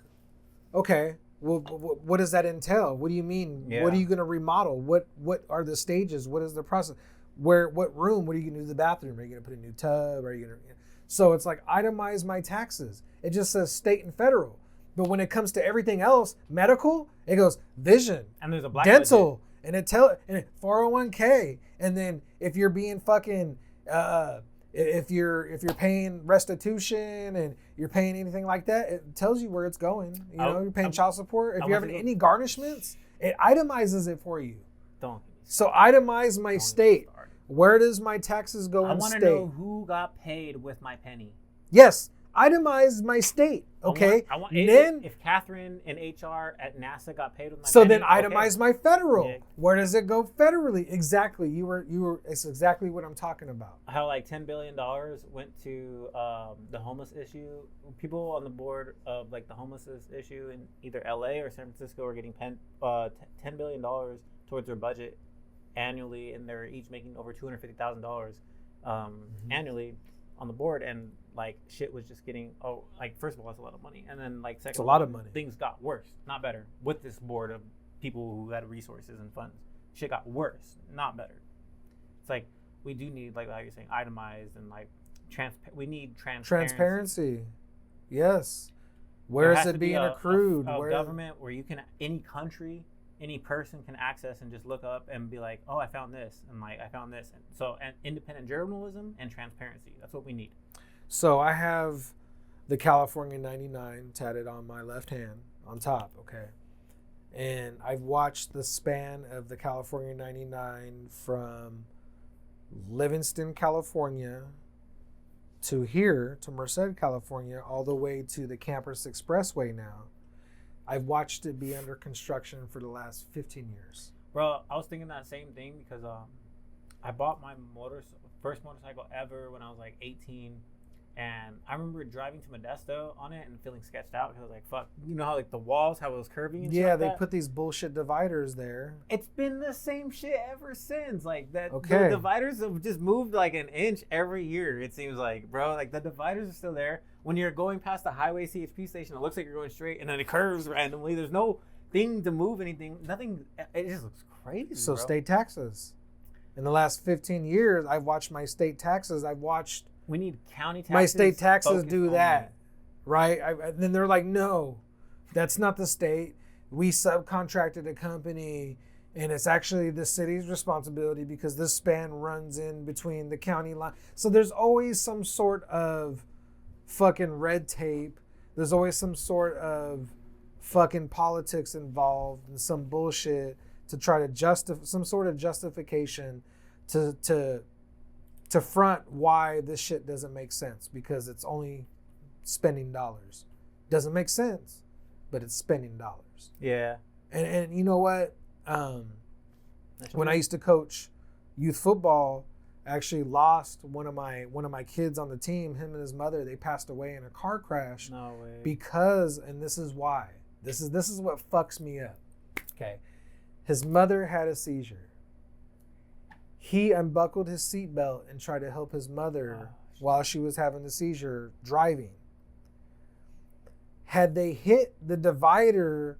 okay, well, what does that entail? What do you mean? Yeah. What are you gonna remodel? What are the stages? What is the process? What room? What are you gonna do to the bathroom? Are you gonna put a new tub? Are you gonna? So it's like, itemize my taxes. It just says state and federal, but when it comes to everything else, medical, it goes vision, and there's a black dental, budget. And 401k, and then if you're being fucking. If you're paying restitution and you're paying anything like that, it tells you where it's going. You're paying child support. If you're having any garnishments, it itemizes it for you. So itemize my state. Where does my taxes go in state? I want to know who got paid with my penny. Yes. Itemize my state, okay? If Catherine in HR at NASA got paid with my penny. So then itemize my federal. Yeah. Where does it go federally? Exactly. You were. It's exactly what I'm talking about. How like $10 billion went to the homeless issue. People on the board of like the homelessness issue in either LA or San Francisco are getting $10 billion towards their budget annually, and they're each making over $250,000 annually on the board. And like shit was just getting first of all, that's a lot of money, and then like second, it's a lot of money. Things got worse, not better, with this board of people who had resources and funds. Shit got worse, not better. It's like we do need, like how you're saying, itemized and like we need transparency. Yes. Where is it being accrued? A government where you can, any country, any person can access and just look up and be like, oh, I found this, and like I found this. And so, and independent journalism and transparency. That's what we need. So I have the California 99 tatted on my left hand on top, okay? And I've watched the span of the California 99 from Livingston, California to here, to Merced, California, all the way to the Campus Expressway now. I've watched it be under construction for the last 15 years. Bro, I was thinking that same thing because I bought my first motorcycle ever when I was like 18. And I remember driving to Modesto on it and feeling sketched out because I was like, fuck, you know how like the walls, how it was curving and shit like they that? put these bullshit dividers there. It's been the same shit ever since. Like that, okay. The dividers have just moved like an inch every year, it seems like, bro. Like the dividers are still there. When you're going past the highway CHP station, it looks like you're going straight and then it curves randomly. There's no thing to move anything, nothing. It just looks crazy, So bro. State taxes. In the last 15 years, I've watched my state taxes. We need county taxes. My state taxes do that, right? Then they're like, no, that's not the state. We subcontracted a company, and it's actually the city's responsibility because this span runs in between the county line. So there's always some sort of fucking red tape. There's always some sort of fucking politics involved and some bullshit to try to justify some sort of justification to front why this shit doesn't make sense because it's only spending dollars. Doesn't make sense, but it's spending dollars. Yeah. And you know what? When I used to coach youth football, I actually lost one of my kids on the team. Him and his mother, they passed away in a car crash. No way. Because, and this is why. This is what fucks me up. Okay. His mother had a seizure. He unbuckled his seatbelt and tried to help his mother while she was having the seizure driving. Had they hit the divider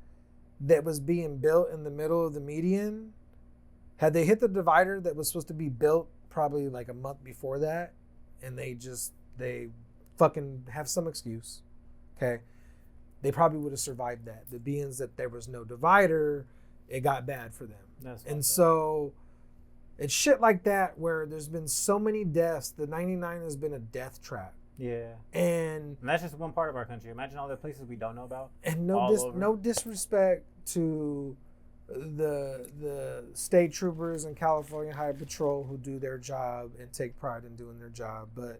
that was being built in the middle of the median, had they hit the divider that was supposed to be built probably like a month before that, and they fucking have some excuse, okay, they probably would have survived that. The beings that there was no divider, it got bad for them. And so it's shit like that where there's been so many deaths. The 99 has been a death trap. Yeah. And that's just one part of our country. Imagine all the places we don't know about. And no disrespect to the state troopers and California Highway Patrol who do their job and take pride in doing their job, but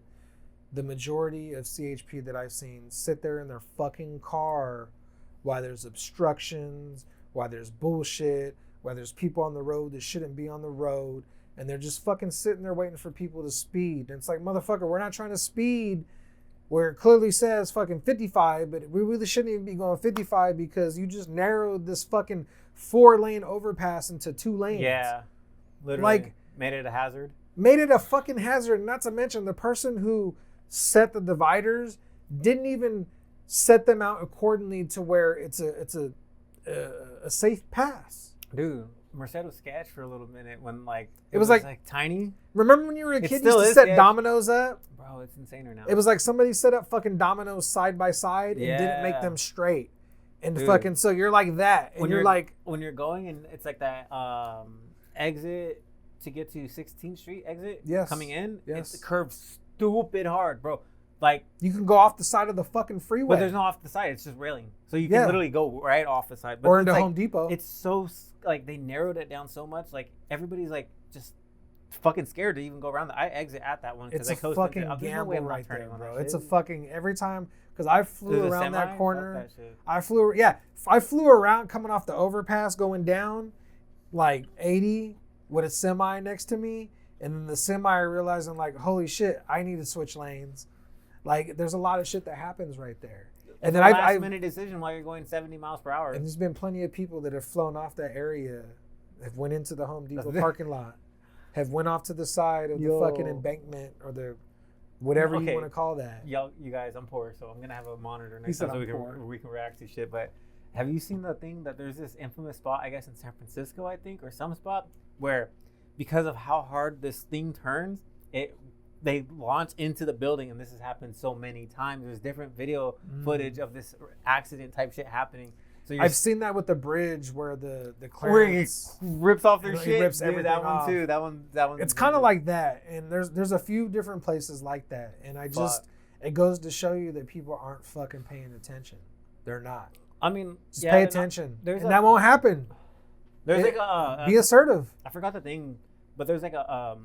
the majority of CHP that I've seen sit there in their fucking car while there's obstructions, while there's bullshit, while there's people on the road that shouldn't be on the road, and they're just fucking sitting there waiting for people to speed. And it's like, motherfucker, we're not trying to speed where it clearly says fucking 55, but we really shouldn't even be going 55 because you just narrowed this fucking 4-lane overpass into 2 lanes. Yeah, literally. Like, made it a hazard. Made it a fucking hazard. Not to mention the person who set the dividers didn't even set them out accordingly to where it's a safe pass. Dude, Merced was sketch for a little minute when it was like tiny. Remember when you were a kid, you used to set dominoes up? Bro, it's insane right now. It was like somebody set up fucking dominoes side by side and didn't make them straight. And fucking, so you're like that. And you're like, when you're going and it's like that exit to get to 16th Street exit coming in, it's curved stupid hard, bro. Like, you can go off the side of the fucking freeway. But there's no off the side. It's just railing. So you can literally go right off the side. But or into Home Depot. It's so, they narrowed it down so much. Like, everybody's, just fucking scared to even go around. I exit at that one. It's a fucking gamble right there, bro. It's a fucking, every time, because I flew around that corner. I flew around coming off the overpass going down, 80 with a semi next to me. And then the semi realizing, holy shit, I need to switch lanes. There's a lot of shit that happens right there. And then last minute decision while you're going 70 miles per hour. And there's been plenty of people that have flown off that area, have went into the Home Depot parking lot, have went off to the side of the fucking embankment or the whatever you want to call that. Yo, you guys, I'm poor, so I'm going to have a monitor next time so we can react to shit. But have you seen the thing that there's this infamous spot, I guess in San Francisco, I think, or some spot, where because of how hard this thing turns, it they launch into the building, and this has happened so many times. There's different video footage of this accident type shit happening. So I've seen that with the bridge where the where he rips off their shit. Rips everything that off. one too. That one. It's kind of like that, and there's a few different places like that, and it goes to show you that people aren't fucking paying attention. They're not. I mean, just pay attention, and that won't happen. There's be assertive. I forgot the thing, but there's like a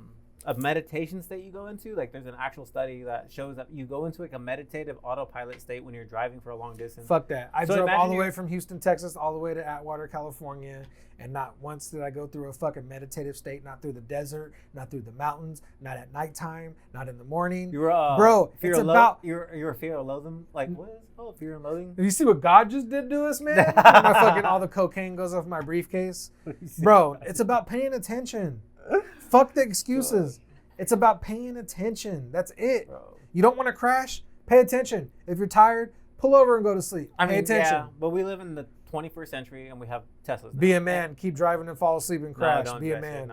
meditation state you go into. Like there's an actual study that shows that you go into like a meditative autopilot state when you're driving for a long distance. Fuck that. I drove all the way from Houston, Texas, all the way to Atwater, California, and not once did I go through a fucking meditative state, not through the desert, not through the mountains, not at nighttime, not in the morning. You were, bro, it's about... You're fear of loathing? Like, what is it called? Fear and loathing? You see what God just did to us, man? Fucking all the cocaine goes off my briefcase. Bro, it's about paying attention. Fuck the excuses. It's about paying attention. That's it. Bro. You don't want to crash? Pay attention. If you're tired, pull over and go to sleep. Pay attention. Yeah, but we live in the 21st century and we have Teslas now. Be a man. Keep driving and fall asleep and crash. No, Be a man.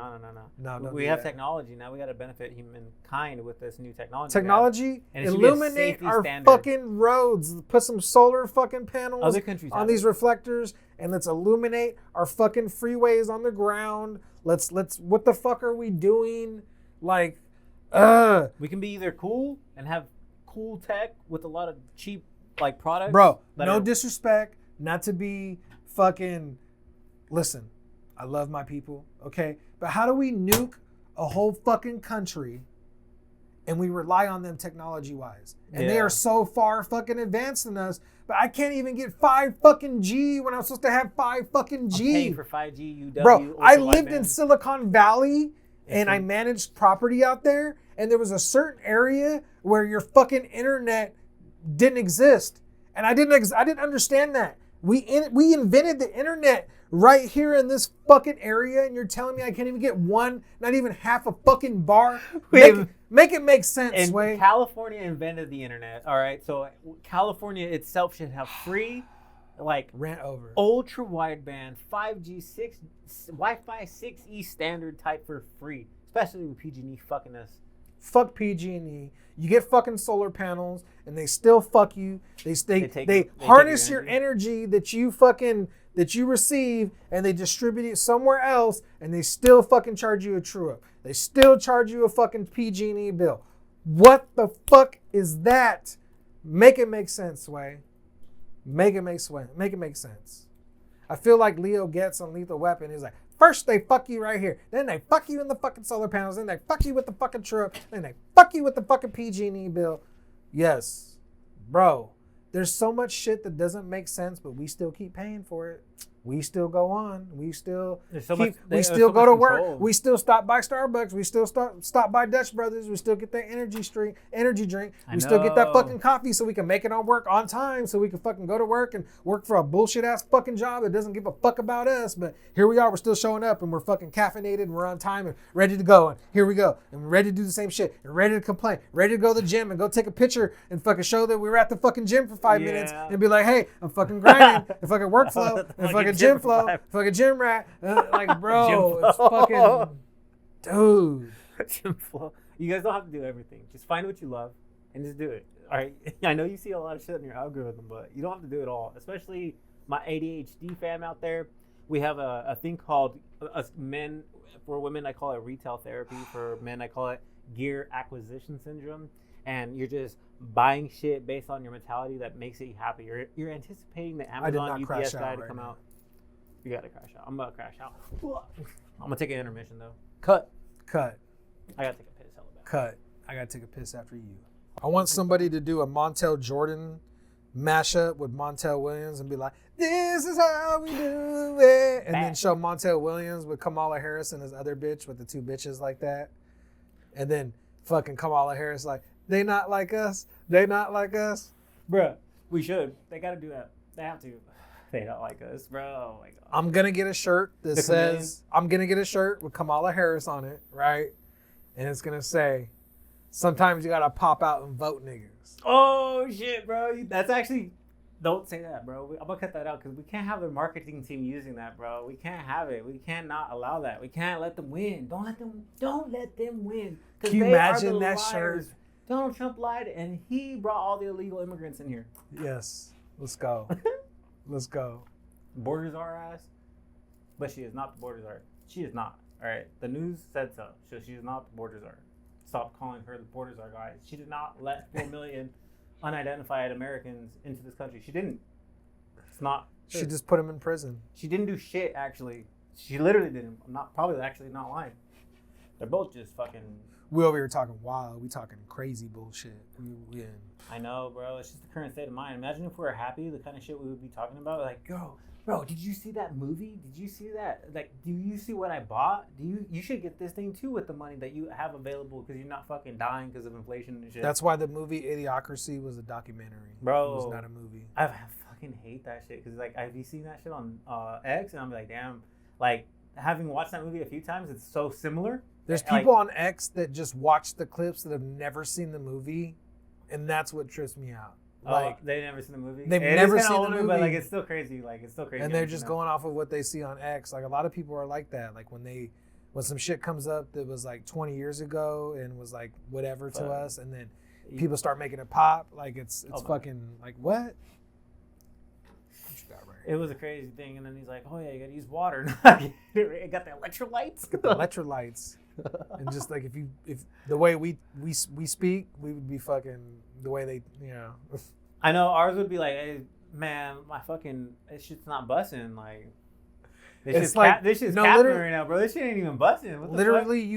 No, we have technology now. We got to benefit humankind with this new technology. Technology, illuminate our fucking roads. Put some solar fucking panels on these reflectors, and let's illuminate our fucking freeways on the ground. Let's. What the fuck are we doing? Like, we can be either cool and have cool tech with a lot of cheap like products. Bro, no disrespect. Not to be fucking, listen, I love my people, okay? But how do we nuke a whole fucking country and we rely on them technology-wise? And they are so far fucking advanced than us, but I can't even get 5 fucking G when I'm supposed to have 5 fucking G. I'm paying for 5G, UW. Bro, I lived in Silicon Valley and I managed property out there, and there was a certain area where your fucking internet didn't exist. And I didn't understand that. We invented the internet right here in this fucking area, and you're telling me I can't even get one, not even half a fucking bar? Make it make sense, Sway. California invented the internet, all right? So California itself should have free, like, rant over ultra wideband 5G, Wi-Fi 6E standard type for free, especially with PG&E fucking us. Fuck PG&E. You get fucking solar panels, and they still fuck you. They harness your energy that you receive, and they distribute it somewhere else, and they still fucking charge you a true up. They still charge you a fucking PG&E bill. What the fuck is that? Make it make sense, Sway. Make it make sense. I feel like Leo Getz on Lethal Weapon. He's like, first they fuck you right here, then they fuck you in the fucking solar panels, then they fuck you with the fucking trip, then they fuck you with the fucking PG&E bill. Yes, bro, there's so much shit that doesn't make sense, but we still keep paying for it. We still go on. We still go to work. We still stop by Starbucks. We still stop by Dutch Brothers. We still get that energy drink. We still get that fucking coffee so we can make it on work on time, so we can fucking go to work and work for a bullshit ass fucking job that doesn't give a fuck about us. But here we are. We're still showing up, and we're fucking caffeinated, and we're on time and ready to go. And here we go. And we're ready to do the same shit and ready to complain, ready to go to the gym and go take a picture and fucking show that we were at the fucking gym for 5 minutes and be like, hey, I'm fucking grinding and fucking workflow and fucking gym flow, fucking gym rat. Like, bro, it's fucking, dude. Gym flow. You guys don't have to do everything. Just find what you love and just do it. All right. I know you see a lot of shit in your algorithm, but you don't have to do it all. Especially my ADHD fam out there. We have a thing called men. For women, I call it retail therapy. For men, I call it gear acquisition syndrome. And you're just buying shit based on your mentality that makes you happy. You're anticipating the Amazon UPS guy to come out. You gotta crash out. I'm about to crash out. I'm gonna take an intermission though. Cut. I gotta take a piss. Cut. I gotta take a piss after you. I want somebody to do a Montel Jordan mashup with Montel Williams and be like, "This is how we do it," and then show Montel Williams with Kamala Harris and his other bitch with the 2 bitches like that, and then fucking Kamala Harris like, "They not like us. They not like us." Bruh, we should. They gotta do that. They have to. They don't like us, bro. Oh my God. I'm going to get a shirt that says, I'm going to get a shirt with Kamala Harris on it, right? And it's going to say, sometimes you got to pop out and vote niggas. Oh, shit, bro. That's Don't say that, bro. I'm gonna cut that out because we can't have the marketing team using that, bro. We can't have it. We cannot allow that. We can't let them win. Don't let them win. Can you imagine that shirt? Donald Trump lied, and he brought all the illegal immigrants in here. Yes. Let's go. Let's go. Borders our ass, but she is not the borders are. She is not. All right. The news said so. So she is not the borders are. Stop calling her the borders are, guys. She did not let 4 million unidentified Americans into this country. She didn't. It's not. She just put them in prison. She didn't do shit, actually. She literally didn't. I'm not probably actually not lying. They're both just fucking. We over here talking wild. We talking crazy bullshit. I know, bro. It's just the current state of mind. Imagine if we were happy, the kind of shit we would be talking about. Like, bro, did you see that movie? Did you see that? Like, do you see what I bought? You should get this thing too with the money that you have available because you're not fucking dying because of inflation and shit. That's why the movie Idiocracy was a documentary. Bro, it was not a movie. I fucking hate that shit because like have you seen that shit on X? And I'm like, damn, like having watched that movie a few times, it's so similar. There's people on X that just watch the clips that have never seen the movie, and that's what trips me out. Like they've never seen the movie. They've never seen the movie, but like it's still crazy. And they're just going off of what they see on X. Like a lot of people are like that. Like when some shit comes up that was like 20 years ago and was like whatever to us, and then people start making it pop. Like it's fucking like what? It was a crazy thing, and then he's like, "Oh yeah, you gotta use water." It got the electrolytes. Got the electrolytes, and just like if the way we speak, we would be fucking the way they, you know. I know ours would be like, "Hey, man, my fucking this shit's not busting." Like, this shit's capping right now, bro. This shit ain't even busting. What the literally, fuck?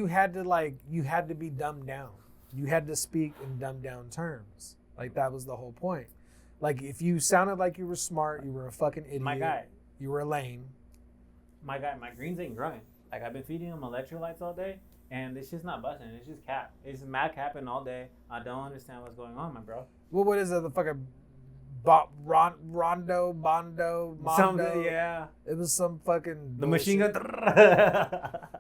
you had to be dumbed down. You had to speak in dumbed down terms. Like that was the whole point. Like, if you sounded like you were smart, you were a fucking idiot. My guy. You were lame. My guy, my greens ain't growing. Like, I've been feeding them electrolytes all day, and it's just not busting. It's just cap. It's mad capping all day. I don't understand what's going on, my bro. Well, what is it? The fucking Rondo, Mondo? Something, yeah. It was some fucking the machine gun.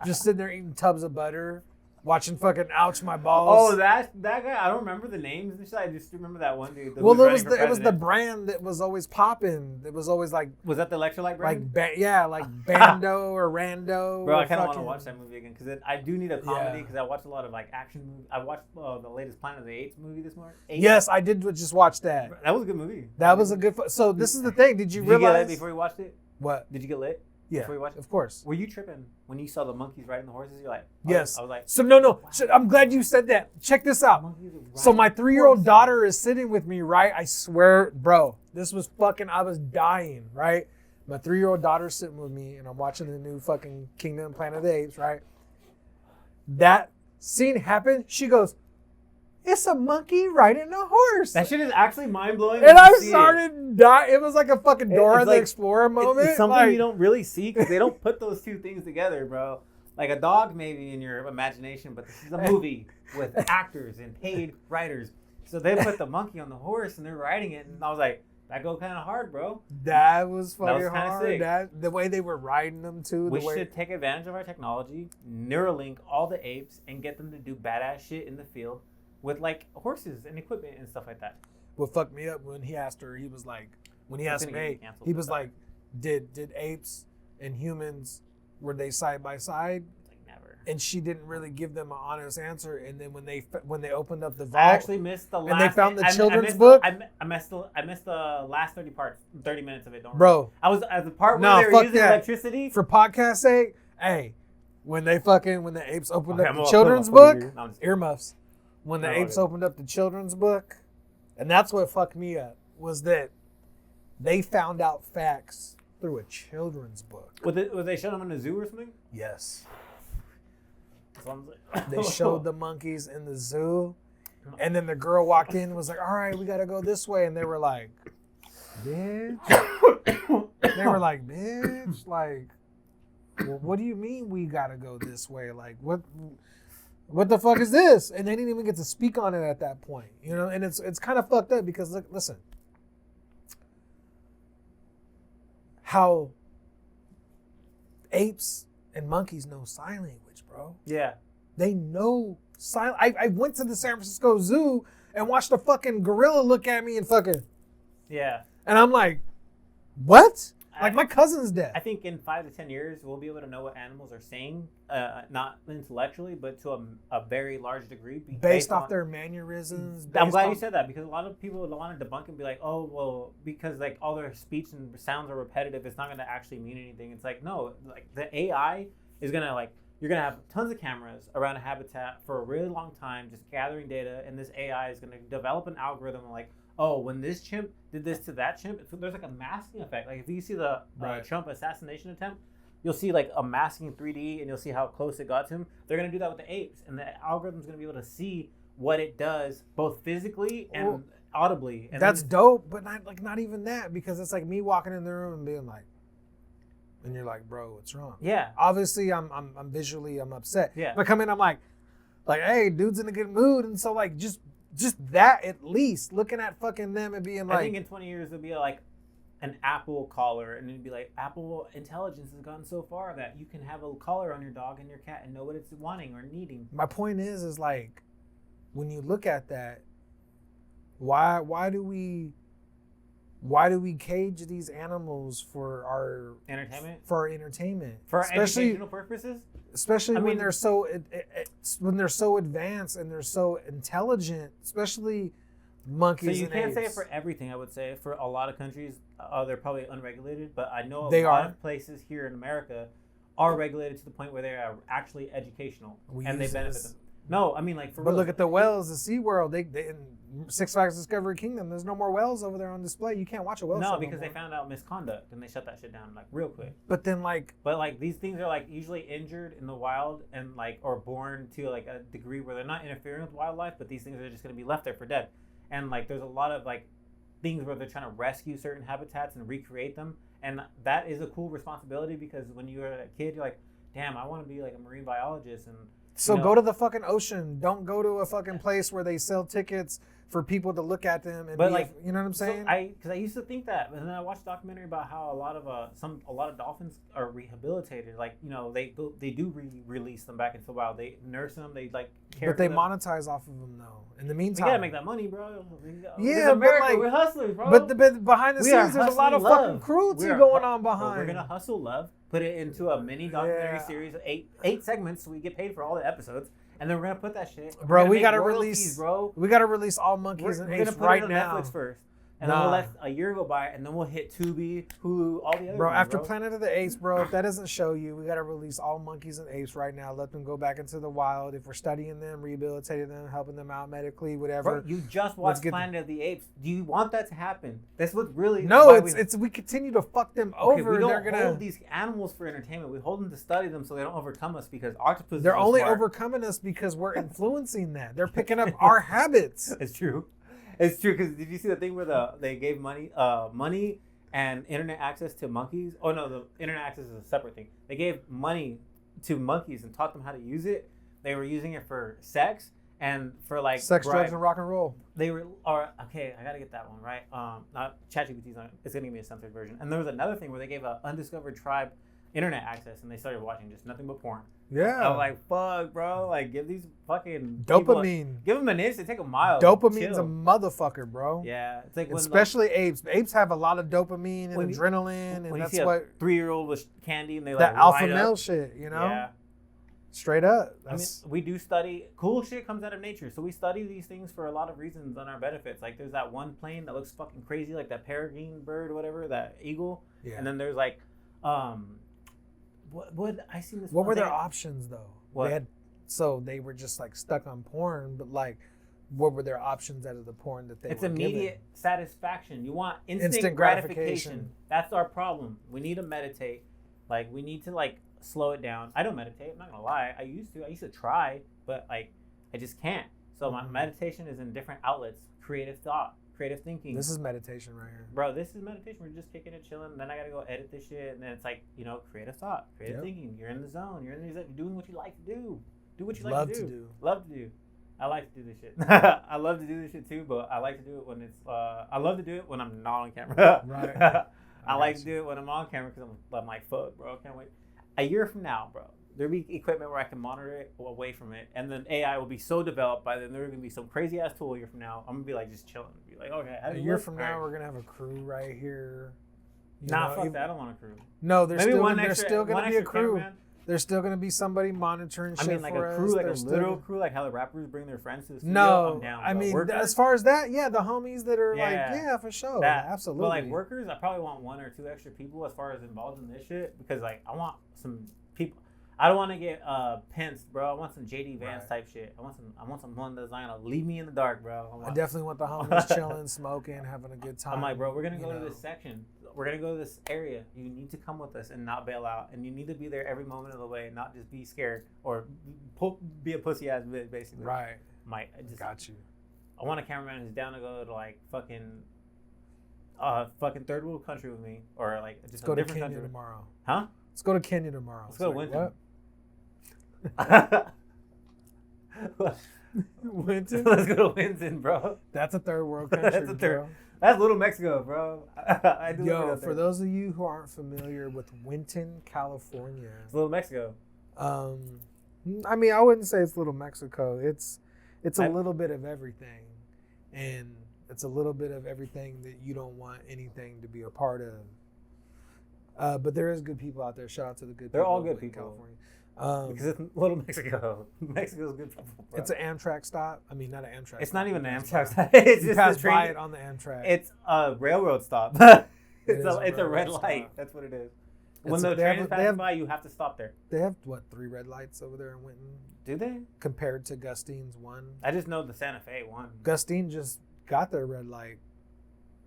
Just sitting there eating tubs of butter. Watching fucking Ouch My Balls. Oh, that guy. I don't remember the names and shit. I just remember that one dude. Well, it was the brand that was always popping. It was always like. Was that the electrolyte brand? Like Bando or Rando. Bro, I kind of want to watch that movie again because I do need a comedy because I watched a lot of like action movies. I watched the latest Planet of the Apes movie this morning. Yes, I did just watch that. That was a good movie. That was a good. So this is the thing. Did you realize? Did you get lit before you watched it? What? Did you get lit? Yeah, before you watched it? Of course. Were you tripping when you saw the monkeys riding the horses? You're like, yes. I was like, so no. Wow. I'm glad you said that. Check this out. So my 3-year-old daughter is sitting with me, right? I swear, bro, this was fucking. I was dying, right? My 3-year-old daughter's sitting with me, and I'm watching the new fucking Kingdom Planet of the Apes, right? That scene happened. She goes, "It's a monkey riding a horse." That shit is actually mind-blowing. And I started dying. It was like a fucking Dora the Explorer moment. It's something you don't really see because they don't put those two things together, bro. Like a dog maybe in your imagination, but this is a movie with actors and paid writers. So they put the monkey on the horse and they're riding it. And I was like, that go kind of hard, bro. That was fucking hard. The way they were riding them, too. We should take advantage of our technology, Neuralink all the apes, and get them to do badass shit in the field. With like horses and equipment and stuff like that. What fucked me up when he asked her, he was like, when he asked me, he was like, did apes and humans, were they side by side? Like never. And she didn't really give them an honest answer. And then when they opened up the vault, I actually missed the last. And they found the children's book. I missed the last 30 minutes of it. Bro, I was at the part where they were using electricity. For podcast sake, hey, when the apes opened up the children's book, earmuffs. When the apes opened up the children's book, and that's what fucked me up, was that they found out facts through a children's book. Was they showing them in a zoo or something? Yes. They showed the monkeys in the zoo, and then the girl walked in and was like, "All right, we gotta go this way," and they were like, "Bitch." They were like, "Bitch, like, well, what do you mean we gotta go this way? Like, what the fuck is this?" And they didn't even get to speak on it at that point, you know. And it's kind of fucked up because look, listen, how apes and monkeys know sign language, bro. Yeah, they know sign. I went to the San Francisco Zoo and watched a fucking gorilla look at me and fucking. Yeah. And I'm like, what? Like, my cousin's dead. I think in 5 to 10 years, we'll be able to know what animals are saying, not intellectually, but to a very large degree. Based off their mannerisms. I'm glad you said that, because a lot of people want to debunk and be like, oh, well, because like all their speech and sounds are repetitive, it's not going to actually mean anything. It's like, no, like the AI is going to like, you're going to have tons of cameras around a habitat for a really long time, just gathering data. And this AI is going to develop an algorithm like, oh, when this chimp did this to that chimp, there's like a masking effect. Like if you see the Trump assassination attempt, you'll see like a masking 3D and you'll see how close it got to him. They're going to do that with the apes. And the algorithm's going to be able to see what it does, both physically and audibly. And that's dope, but not even that, because it's like me walking in the room and being like, and you're like, bro, what's wrong? Yeah. Obviously, I'm visually, I'm upset. Yeah. But I come in, I'm like, hey, dude's in a good mood. And so like, just that, at least looking at fucking them and being like, I think in 20 years it'll be like an Apple collar, and it'd be like, Apple intelligence has gone so far that you can have a collar on your dog and your cat and know what it's wanting or needing. My point is like, when you look at that, why do we cage these animals for our entertainment? For our entertainment, for educational purposes. Especially when they're so advanced and they're so intelligent, especially monkeys. So you and can't apes. say it for everything. I would say for a lot of countries, they're probably unregulated, but I know a lot of places here in America are regulated to the point where they are actually educational and they benefit them. No, I mean like for. But look at the whales, the SeaWorld. They in Six Flags Discovery Kingdom. There's no more whales over there on display. You can't watch a whale. No, because they found out misconduct and they shut that shit down like real quick. But then like these things are like usually injured in the wild and like or born to like a degree where they're not interfering with wildlife, but these things are just gonna be left there for dead. And like there's a lot of like things where they're trying to rescue certain habitats and recreate them, and that is a cool responsibility, because when you're a kid, you're like, damn, I want to be like a marine biologist. And so go to the fucking ocean. Don't go to a fucking place where they sell tickets for people to look at them. And you know what I'm saying? Because I used to think that, and then I watched a documentary about how a lot of dolphins are rehabilitated. Like, you know, they do release them back into the wild. They nurse them. They like care. But they monetize off of them though. In the meantime, we gotta make that money, bro. Yeah, America, but like, we're hustlers, bro. But behind the scenes, there's a lot of fucking cruelty going on behind. Bro, we're gonna hustle love. Put it into a mini documentary series of eight segments, so we get paid for all the episodes. And then we're gonna put that shit. Bro, we gotta release. Bro, we gotta release all monkeys and apes right now. Netflix first, and then we'll let a year go by, and then we'll hit Tubi, Hulu, all the other. Bro, after Planet of the Apes, bro, if that doesn't show you, we gotta release all monkeys and apes right now. Let them go back into the wild. If we're studying them, rehabilitating them, helping them out medically, whatever. Bro, you just watched Planet of the Apes. Do you want that to happen? That's what's really. No, it's we continue to fuck them over. We don't hold these animals for entertainment. We hold them to study them so they don't overcome us, because octopuses. They're only overcoming us because we're influencing that. They're picking up our habits. It's true. It's true, because did you see the thing where they gave money and internet access to monkeys? Oh no, the internet access is a separate thing. They gave money to monkeys and taught them how to use it. They were using it for sex and for like sex, drugs, and rock and roll. They were okay. I gotta get that one right. Not ChatGPT's not. It's gonna give me a censored version. And there was another thing where they gave an undiscovered tribe internet access, and they started watching just nothing but porn. Yeah. I was like, fuck, bro. Like, give these fucking dopamine. Give them an inch. They take a mile. Dopamine's a motherfucker, bro. Yeah. It's like especially apes. Apes have a lot of dopamine and adrenaline, and that's what. 3-year-old with candy, and they that alpha male shit, you know? Yeah. Straight up. I mean, we do study. Cool shit comes out of nature, so we study these things for a lot of reasons on our benefits. Like, there's that one plane that looks fucking crazy, like that peregrine bird or whatever, that eagle. Yeah. And then there's like, What I seen this. What were their options though? What? They were just like stuck on porn, but like, what were their options out of the porn that they? It's immediate satisfaction. You want instant gratification. That's our problem. We need to meditate. Like, we need to like slow it down. I don't meditate. I'm not gonna lie. I used to try, but like, I just can't. So my meditation is in different outlets. Creative thought. Creative thinking. This is meditation right here. Bro, this is meditation. We're just kicking it, chilling. Then I gotta go edit this shit. And then it's like, you know, creative thought, creative thinking. You're in the zone. You're doing what you like to do. Do what you like to do. Love to do. I like to do this shit. I love to do this shit too, but I like to do it when it's, I love to do it when I'm not on camera. Right. I like to do it when I'm on camera because I'm like, fuck, bro. I can't wait. A year from now, bro, there'll be equipment where I can monitor it away from it, and then AI will be so developed by then there's gonna be some crazy ass tool a year from now. I'm gonna be like just chilling, be like, okay. A year from now, we're gonna have a crew right here. Fuck that. I don't want a crew. No, there's still gonna be a crew. Cameraman. There's still gonna be somebody monitoring shit. I mean, like for a crew, us. like a literal crew, like how the rappers bring their friends to the studio. No, I'm down, I mean, as far as that, yeah, the homies that are for sure, absolutely. But like workers, I probably want 1 or 2 extra people as far as involved in this shit because like I want some people. I don't want to get pinced, bro. I want some JD Vance type shit. I want someone that's not gonna leave me in the dark, bro. I definitely want the homies chilling, smoking, having a good time. I'm like, bro, we're gonna go to this section. We're gonna go to this area. You need to come with us and not bail out, and you need to be there every moment of the way, and not just be scared or be a pussy ass bitch, basically. Right. I just got you. I want a cameraman who's down to go to like fucking third world country with me, or like just go a to different Kenya country. tomorrow. Huh? Let's go to Kenya tomorrow. Let's go to Winton. What? Winton? Let's go to Winton, bro. That's a third world country. That's a third. Bro. That's Little Mexico, bro. For those of you who aren't familiar with Winton, California, it's Little Mexico. I mean, I wouldn't say it's Little Mexico. It's a little bit of everything, and it's a little bit of everything that you don't want anything to be a part of. But there is good people out there. Shout out to the good people. They're all good people. California. Because it's Little Mexico. Mexico's good people. Bro. It's an Amtrak stop. I mean, not an Amtrak. It's not even an Amtrak stop. It's you just pass a train. by it on the Amtrak. It's a railroad stop. It's a red light. That's what it is. When the train is passing by, you have to stop there. They have, 3 red lights over there in Winton? Do they? Compared to Gustine's one. I just know the Santa Fe one. Gustine just got their red light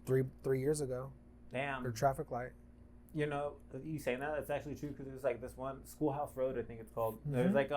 3 years ago. Damn. Their traffic light. You know, you saying that, it's actually true because there's like this one, Schoolhouse Road, I think it's called. Mm-hmm. There's like,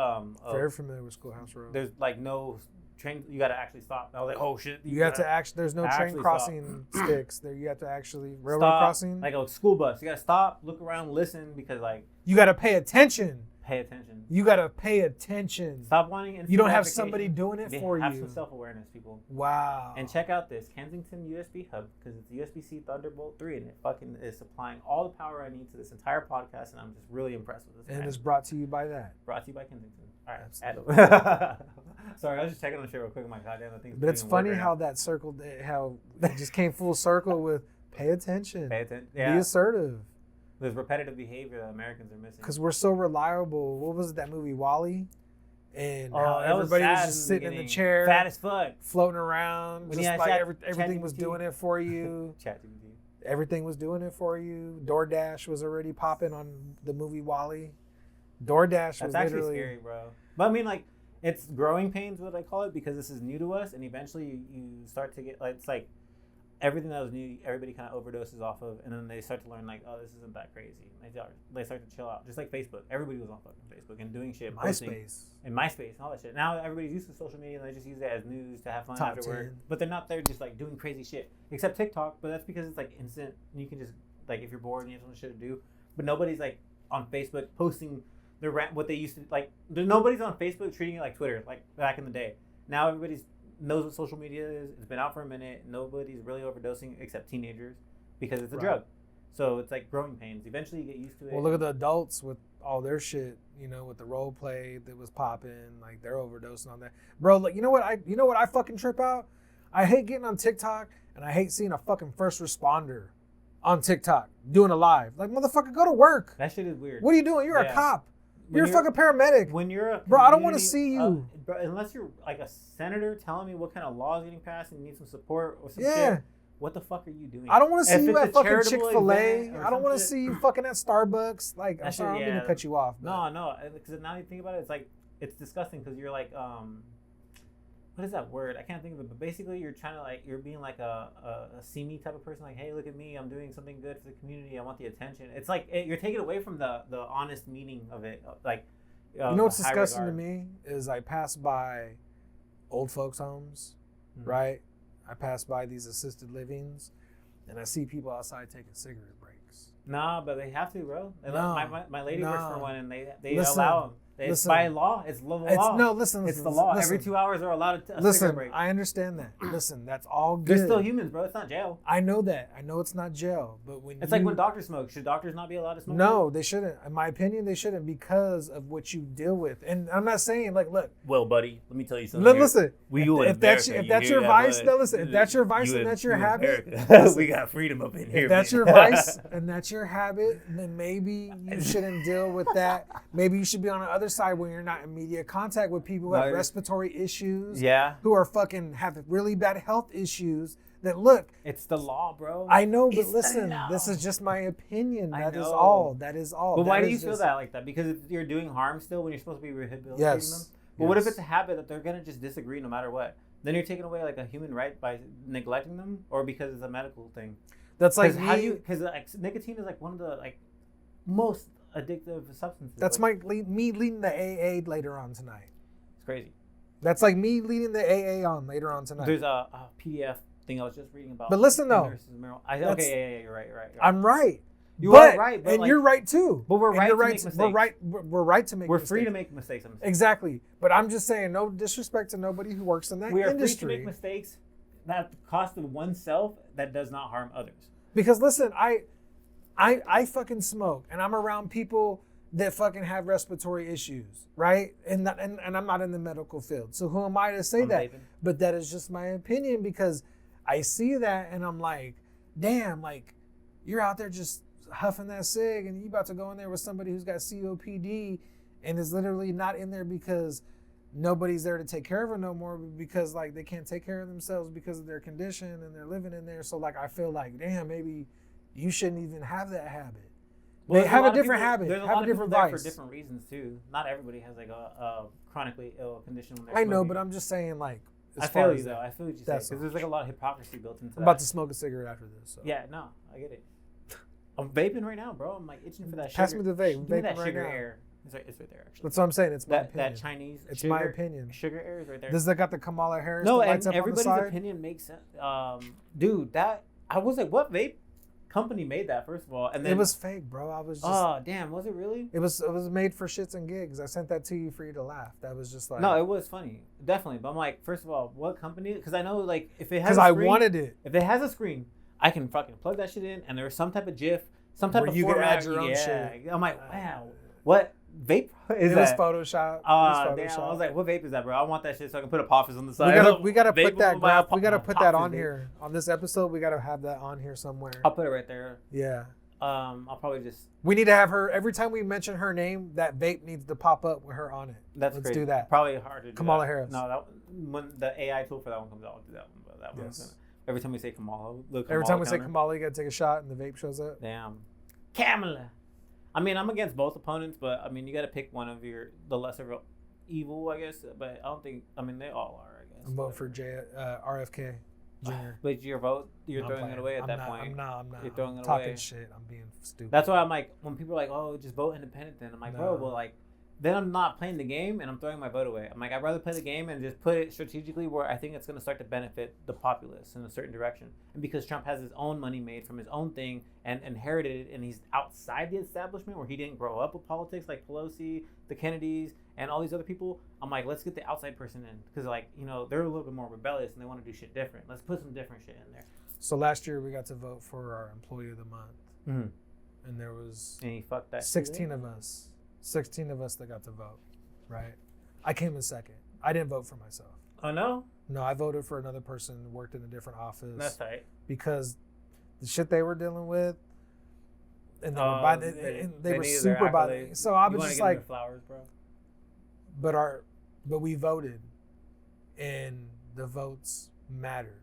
very familiar with Schoolhouse Road. There's like no train, you got to actually stop. I was like, oh shit. You have to actually, there's no train crossing sticks there. You have to actually, railroad crossing. Like a school bus. You got to stop, look around, listen because like. You got to pay attention. Pay attention. You got to pay attention. Stop wanting instant You don't have somebody doing it for you. Have some self-awareness, people. Wow. And check out this Kensington USB hub because it's USB-C Thunderbolt 3 and it fucking is supplying all the power I need to this entire podcast and I'm just really impressed with this. And it's brought to you by that. Brought to you by Kensington. All right. Sorry, I was just checking on the shit real quick. My goddamn, I think. But it's funny how that circled, how it just came full circle with pay attention. Pay attention. Yeah. Be assertive. There's repetitive behavior that Americans are missing. Because we're so reliable. What was it, that movie WALL-E? And how everybody was just sitting in the chair. Fat as fuck. Floating around. Just like everything was doing it for you. ChatGPT. Everything was doing it for you. DoorDash was already popping on the movie WALL-E. DoorDash was actually scary, bro. But I mean, like, it's growing pains, what I call it, because this is new to us. And eventually you start to get, like, it's like, everything that was new, everybody kind of overdoses off of, and then they start to learn like, oh, this isn't that crazy. They start to chill out, just like Facebook. Everybody was on fucking Facebook and doing shit, MySpace and all that shit. Now everybody's used to social media and they just use it as news to have fun after work. But they're not there just like doing crazy shit, except TikTok. But that's because it's like instant, and you can just like if you're bored and you have something shit to do. But nobody's like on Facebook posting their what they used to like. Nobody's on Facebook treating it like Twitter, like back in the day. Now everybody's knows what social media is. It's been out for a minute. Nobody's really overdosing except teenagers because it's a drug. So it's like growing pains. Eventually you get used to it. Well, look at the adults with all their shit, you know, with the role play that was popping, like they're overdosing on that. Bro, like, you know what I fucking trip out? I hate getting on TikTok and I hate seeing a fucking first responder on TikTok doing a live. Like, motherfucker, go to work. That shit is weird. What are you doing? You're a cop. You're a fucking paramedic. When you're a bro, I don't want to see you. Bro, unless you're like a senator telling me what kind of laws getting passed and you need some support or some shit. What the fuck are you doing? I don't want to see you at fucking Chick-fil-A. I don't want to see you fucking at Starbucks. Like, I'm sorry, I don't mean to cut you off. But. No, because now you think about it, it's like, it's disgusting because you're like, what is that word? I can't think of it, but basically you're trying to like, you're being like a see me type of person, like, hey, look at me, I'm doing something good for the community, I want the attention. It's like, you're taking away from the honest meaning of it, like, you know what's disgusting to me is I pass by old folks' homes, right? I pass by these assisted livings, and I see people outside taking cigarette breaks. Nah, but they have to, bro. My lady works for one, and they allow them. It's by law. It's the law. No, listen. It's the law. Every 2 hours they're allowed a listen, break. I understand that. Listen, that's all good. They're still humans, bro. It's not jail. I know that. I know it's not jail. But it's like when doctors smoke. Should doctors not be allowed to smoke? No, they shouldn't. In my opinion, they shouldn't because of what you deal with. And I'm not saying like, look. Well, buddy, let me tell you something. Listen, if that's your vice, no, listen. If that's your vice and that's your habit, we got freedom up in here. If that's your vice and that's your habit, then maybe you shouldn't deal with that. Maybe you should be on the other side when you're not in media contact with people who have respiratory issues. Yeah. Who are fucking have really bad health issues. That look. It's the law, bro. I know, but listen, this is just my opinion. That is all. That is all. But why do you feel that like that? Because you're doing harm still when you're supposed to be rehabilitating them? But what if it's a habit that they're going to just disagree no matter what? Then you're taking away like a human right by neglecting them, or because it's a medical thing? That's like because like, nicotine is like one of the like most addictive substances. That's like, me leading the AA later on tonight. It's crazy. That's like me leading the AA on later on tonight. There's a PDF thing I was just reading about. But listen though. Okay, you're right. I'm right. You are right, and like, you're right too. But we're right to make mistakes. We're right to make mistakes. We're free to make mistakes. Exactly. But I'm just saying, no disrespect to nobody who works in that industry. We are free to make mistakes at the cost of oneself that does not harm others. Because listen, I fucking smoke, and I'm around people that fucking have respiratory issues, right? And I'm not in the medical field, so who am I to say that? But that is just my opinion because I see that and I'm like, damn, like you're out there just huffing that cig and you about to go in there with somebody who's got COPD and is literally not in there because nobody's there to take care of her no more, but because like they can't take care of themselves because of their condition and they're living in there. So like I feel like, damn, maybe you shouldn't even have that habit. Well, they have a different habit. There's a lot of people there for different reasons too. Not everybody has like a chronically ill condition when they're smoking. I know, but I'm just saying like. I feel you though. I feel what you say because there's like a lot of hypocrisy built into that. I'm about to smoke a cigarette after this. So. Yeah, no, I get it. I'm vaping right now, bro. I'm like itching for that sugar. Pass me the vape. Give me that sugar air. It's right there, actually. That's what I'm saying. It's my opinion. That Chinese. It's sugar, my opinion. Sugar air is right there. This got the Kamala Harris. No, and everybody's opinion makes sense. Dude, I was like, what vape company made that? First of all, and then it was fake, bro. I was just. Oh damn! Was it really? It was made for shits and gigs. I sent that to you for you to laugh. That was just like. No, it was funny, definitely. But I'm like, first of all, what company? Because I know like if it has. Because I wanted it. If it has a screen, I can fucking plug that shit in, and there's some type of GIF. Some type of you format. Can add your own shit. I'm like, wow, what vape is that? It was Photoshop. Damn, I was like, what vape is that, bro? I want that shit so I can put a Poffers on the side. We gotta put that graph. We gotta put that on here on this episode. We gotta have that on here somewhere. I'll put it right there. Yeah. I'll probably just. We need to have her every time we mention her name. That vape needs to pop up with her on it. Let's crazy. Do that. Probably hard to do. Kamala Harris. No, when the AI tool for that one comes out, I'll do that one. But that one's gonna. Every time we say Kamala, every time we say Kamala, you gotta take a shot, and the vape shows up. Damn. Kamala. I mean, I'm against both opponents, but I mean, you got to pick one of the lesser evil, I guess. But I don't think. I mean, they all are, I guess. I'm voting for RFK Jr. But your vote, you're throwing it away at that point. I'm not. You're throwing it talking away. Shit. I'm being stupid. That's why I'm like, when people are like, "Oh, just vote independent," then I'm like, bro, well, like. Then I'm not playing the game and I'm throwing my vote away. I'm like, I'd rather play the game and just put it strategically where I think it's going to start to benefit the populace in a certain direction. And because Trump has his own money made from his own thing and inherited it, and he's outside the establishment where he didn't grow up with politics like Pelosi, the Kennedys, and all these other people, I'm like, let's get the outside person in. Because, like, you know, they're a little bit more rebellious and they want to do shit different. Let's put some different shit in there. So last year we got to vote for our Employee of the Month. Mm-hmm. And there was 16 of us. 16 of us that got to vote. Right, I came in second. I didn't vote for myself. Oh no? No, I voted for another person who worked in a different office. That's tight. Because the shit they were dealing with, and they were super bothered. So I was just like, flowers, bro. But we voted, and the votes mattered.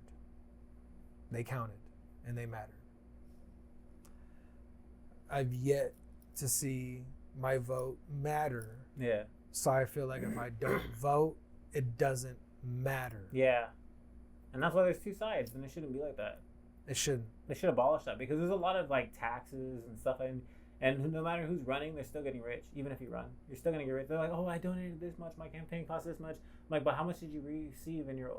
They counted, and they mattered. I've yet to see my vote matter. Yeah. So I feel like if I don't vote, it doesn't matter. Yeah. And that's why there's two sides, and it shouldn't be like that. It shouldn't. They should abolish that because there's a lot of like taxes and stuff, and no matter who's running, they're still getting rich. Even if you run, you're still gonna get rich. They're like, oh, I donated this much, my campaign cost this much. I'm like, but how much did you receive in your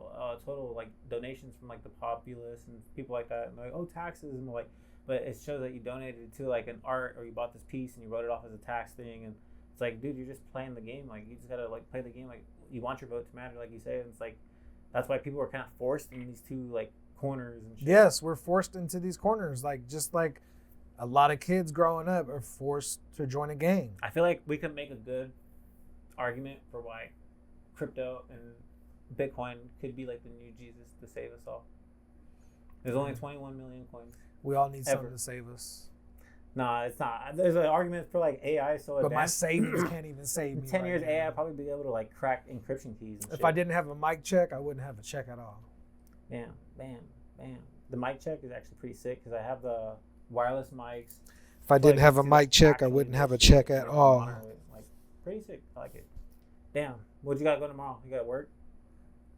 total like donations from like the populace and people like that? And they're like, oh, taxes, and like, but it shows that you donated to like an art or you bought this piece and you wrote it off as a tax thing, and it's It's like, dude, you're just playing the game. Like, you just gotta like play the game. Like, you want your vote to matter, like you say. And it's like, that's why people are kind of forced in these two like corners and shit. Yes, we're forced into these corners. Like, just like a lot of kids growing up are forced to join a gang. I feel like we could make a good argument for why crypto and Bitcoin could be like the new Jesus to save us all. There's only 21 million coins. We all need Ever. something to save us. Nah, it's not. There's an argument for like AI so But my advanced. savings can't even save In me. 10 right years, now. AI will probably be able to like crack encryption keys and shit. If I didn't have a mic check, I wouldn't have a check at all. Bam, bam, bam. The mic check is actually pretty sick because I have the wireless mics. If I didn't Like, have a to mic check, I actually wouldn't do have a shit check with at the all. monolith. Like, pretty sick. I like it. Damn. What you got going tomorrow? You got work?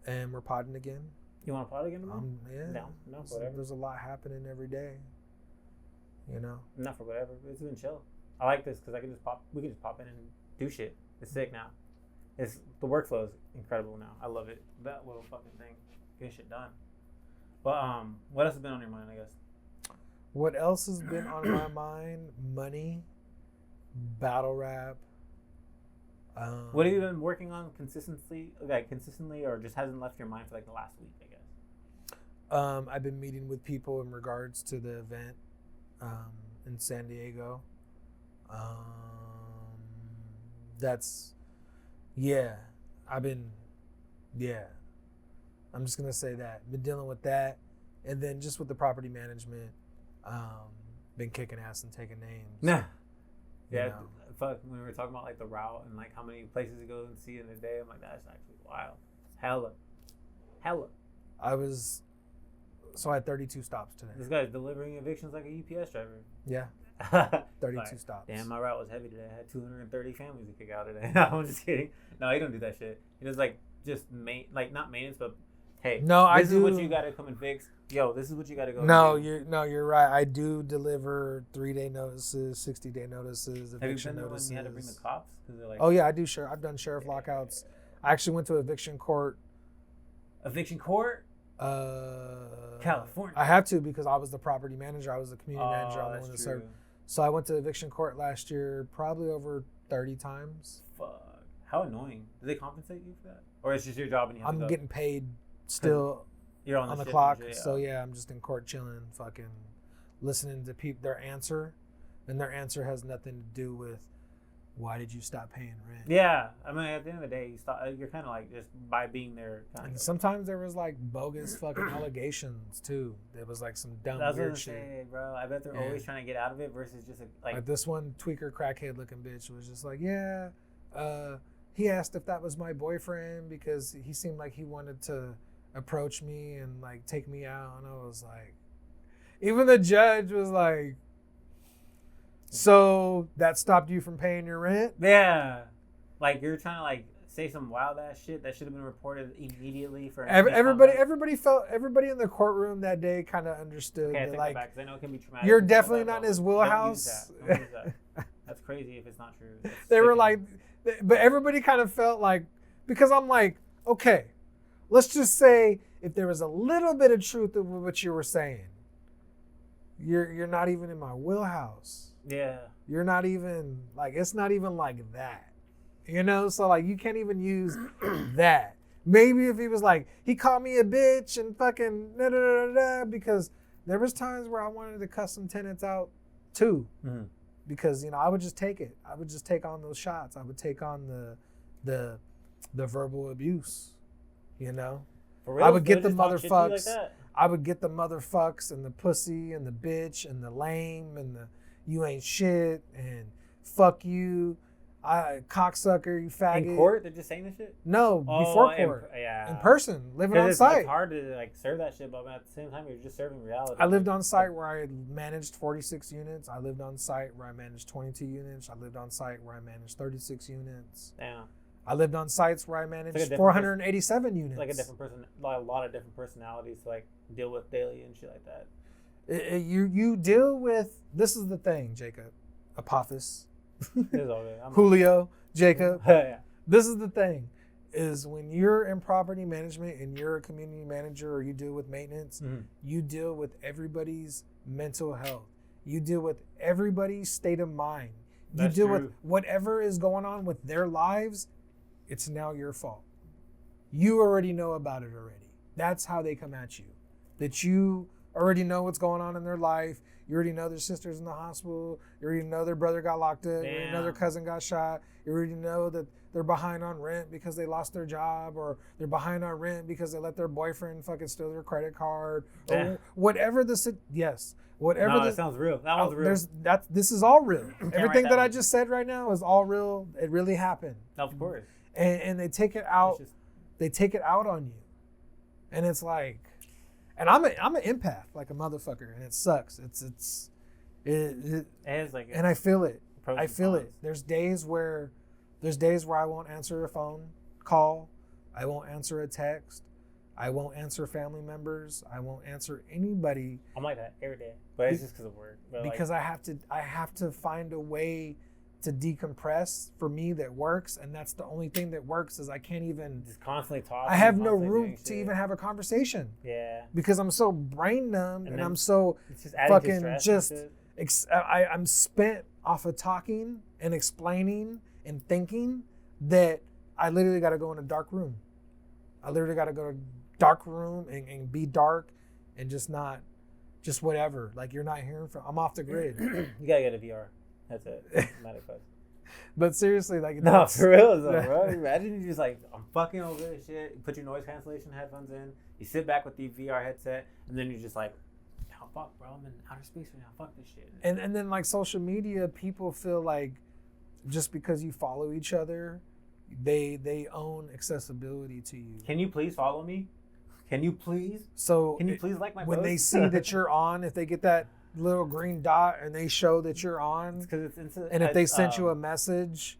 And we're podding again. You want to pod again tomorrow? Yeah. No, So whatever. there's a lot happening every day. You know. Not for whatever. It's been chill. I like this because I can just pop. We can just pop in and do shit. It's sick now. It's the workflow is incredible now. I love it. That little fucking thing, getting shit done. But what else has been on your mind? I guess. What else has been on my mind? Money, battle rap. What have you been working on consistently, or just hasn't left your mind for like the last week? I guess. I've been meeting with people in regards to the event in San Diego. That's, yeah. I'm just gonna say that. Been dealing with that, and then just with the property management, been kicking ass and taking names. Nah. you Yeah. know. Fuck. When we were talking about like the route and like how many places you go and see in a day, I'm like, that's actually wild. Hella. So I had 32 stops today. This guy's delivering evictions like a UPS driver. Yeah, 32 Like, stops. Damn, my route was heavy today. I had 230 families to kick out today. No, I'm just kidding. No, he don't do that shit. He does like just not maintenance, but hey, No, I this is what do- you gotta come and fix. Yo, this is what you gotta go. No, do. you're right. I do deliver 3-day notices, 60-day notices, Have you eviction been there when notices. you had to bring the cops? Because they're like, Oh yeah, I do. Sure, I've done sheriff lockouts. I actually went to eviction court. eviction court, California. I have to because I was the property manager. I was the community manager. I'm the that's one that true. served. So I went to eviction court last year, probably over 30 times. Fuck. How annoying. Do they compensate you for that, or it's just your job and you have I'm to go? getting paid still You're on the shift clock. and shit, So yeah, I'm just in court chilling, fucking listening to their answer, and their answer has nothing to do with why did you stop paying rent. Yeah, I mean, at the end of the day, you're kind of like just by being there. Kind And of. sometimes there was like bogus fucking allegations too. There was like some dumb That's what weird I'm shit. saying, bro. I bet they're Yeah. always trying to get out of it versus just like Like this one tweaker crackhead looking bitch was just like, yeah, he asked if that was my boyfriend because he seemed like he wanted to approach me and like take me out. And I was like, even the judge was like, so that stopped you from paying your rent? yeah, like you're trying to like say some wild ass shit that should have been reported immediately for Everybody in the courtroom that day kind of understood Okay, I that, take like, that back because I know it can be traumatic. you're to talk definitely about, not in but his don't wheelhouse. use that. Don't use that. That's crazy if it's not true. That's they were sickening. like, but everybody kind of felt like, because I'm like, okay, let's just say if there was a little bit of truth in what you were saying, you're not even in my wheelhouse. yeah. You're not even like, it's not even like that, you know? So like, you can't even use that. Maybe if he was like, he called me a bitch and fucking da da da da, because there was times where I wanted to cuss some tenants out too. Mhm. Because, you know, I would just take it. I would just take on those shots. I would take on the verbal abuse, you know? For real? I would get They the just talk shit to you like motherfucks. that? I would get the motherfucks and the pussy and the bitch and the lame and the you ain't shit and fuck you, cocksucker, you faggot. In court, they're just saying this shit. No, before court. Yeah. In person, living 'Cause on it's site. hard to like serve that shit, but at the same time, you're just serving reality. I lived on site where I managed 46 units. I lived on site where I managed 22 units. I lived on site where I managed 36 units. Damn. I lived on sites where I managed different 487 units. It's like a different person, like a lot of different personalities to like deal with daily and shit like that. You deal with, this is the thing, Jacob, Apophis, It's all good. Julio, Jacob. Yeah. This is the thing, is when you're in property management and you're a community manager or you deal with maintenance, Mhm. you deal with everybody's mental health. You deal with everybody's state of mind. You deal with whatever is going on with their lives. It's now your fault. You already know about it already. That's how they come at you. That you already know what's going on in their life. You already know their sister's in the hospital. You already know their brother got locked up. You already know their cousin got shot. You already know that they're behind on rent because they lost their job, or they're behind on rent because they let their boyfriend fucking steal their credit card, or whatever the whatever. No, that sounds real. That one's real. This is all real. Everything that I just said right now is all real. It really happened. Of course. And they take it out. They take it out on you, and it's like, and I'm an empath, like a motherfucker, and it sucks. It is like, and I feel it. I feel it. There's days where I won't answer a phone call. I won't answer a text. I won't answer family members. I won't answer anybody. I'm like that every day, but it's just because of work. Because I have to find a way to decompress for me that works, and that's the only thing that works. Is I can't even just constantly talk. I have no room to even have a conversation. Yeah. Because I'm so brain numb, and I'm so fucking I'm spent off of talking and explaining and thinking that I literally got to go in a dark room. I literally got to go to a dark room and be dark and just whatever. Like, you're not hearing from. I'm off the grid. You gotta get a VR. That's it. But seriously, like, no, for real though, bro. Imagine you just like, I'm fucking over this shit. You put your noise cancellation headphones in. You sit back with the VR headset, and then you're just like, oh fuck, bro, I'm in outer space right now. Fuck this shit. And then like social media, people feel like just because you follow each other, they own accessibility to you. Can you please follow me? Can you please? So can you please like my when post? They see that you're on, if they get that little green dot and they show that you're on, and if they sent you a message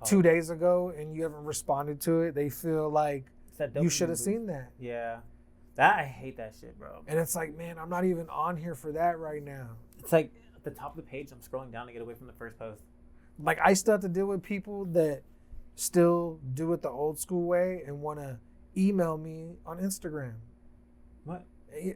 2 days ago and you haven't responded to it, they feel like you should have seen that. Yeah. That, I hate that shit, bro. And it's like, man, I'm not even on here for that right now. It's like at the top of the page, I'm scrolling down to get away from the first post. Like, I still have to deal with people that still do it the old school way and want to email me on Instagram. What?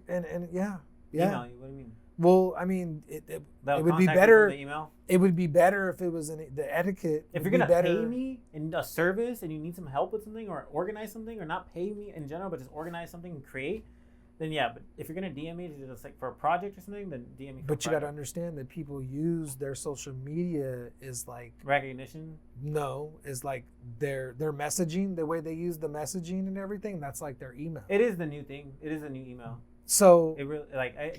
And yeah. Email you? What do you mean? Well, I mean, it would be better. Email? It would be better if it was in the etiquette. If you're gonna pay me in a service and you need some help with something, or organize something, or not pay me in general, but just organize something and create, then yeah. But if you're gonna DM me to just like for a project or something, then DM me. But you gotta understand that people use their social media is like recognition. No, is like their messaging, the way they use the messaging and everything. That's like their email. It is the new thing. It is a new email. So it really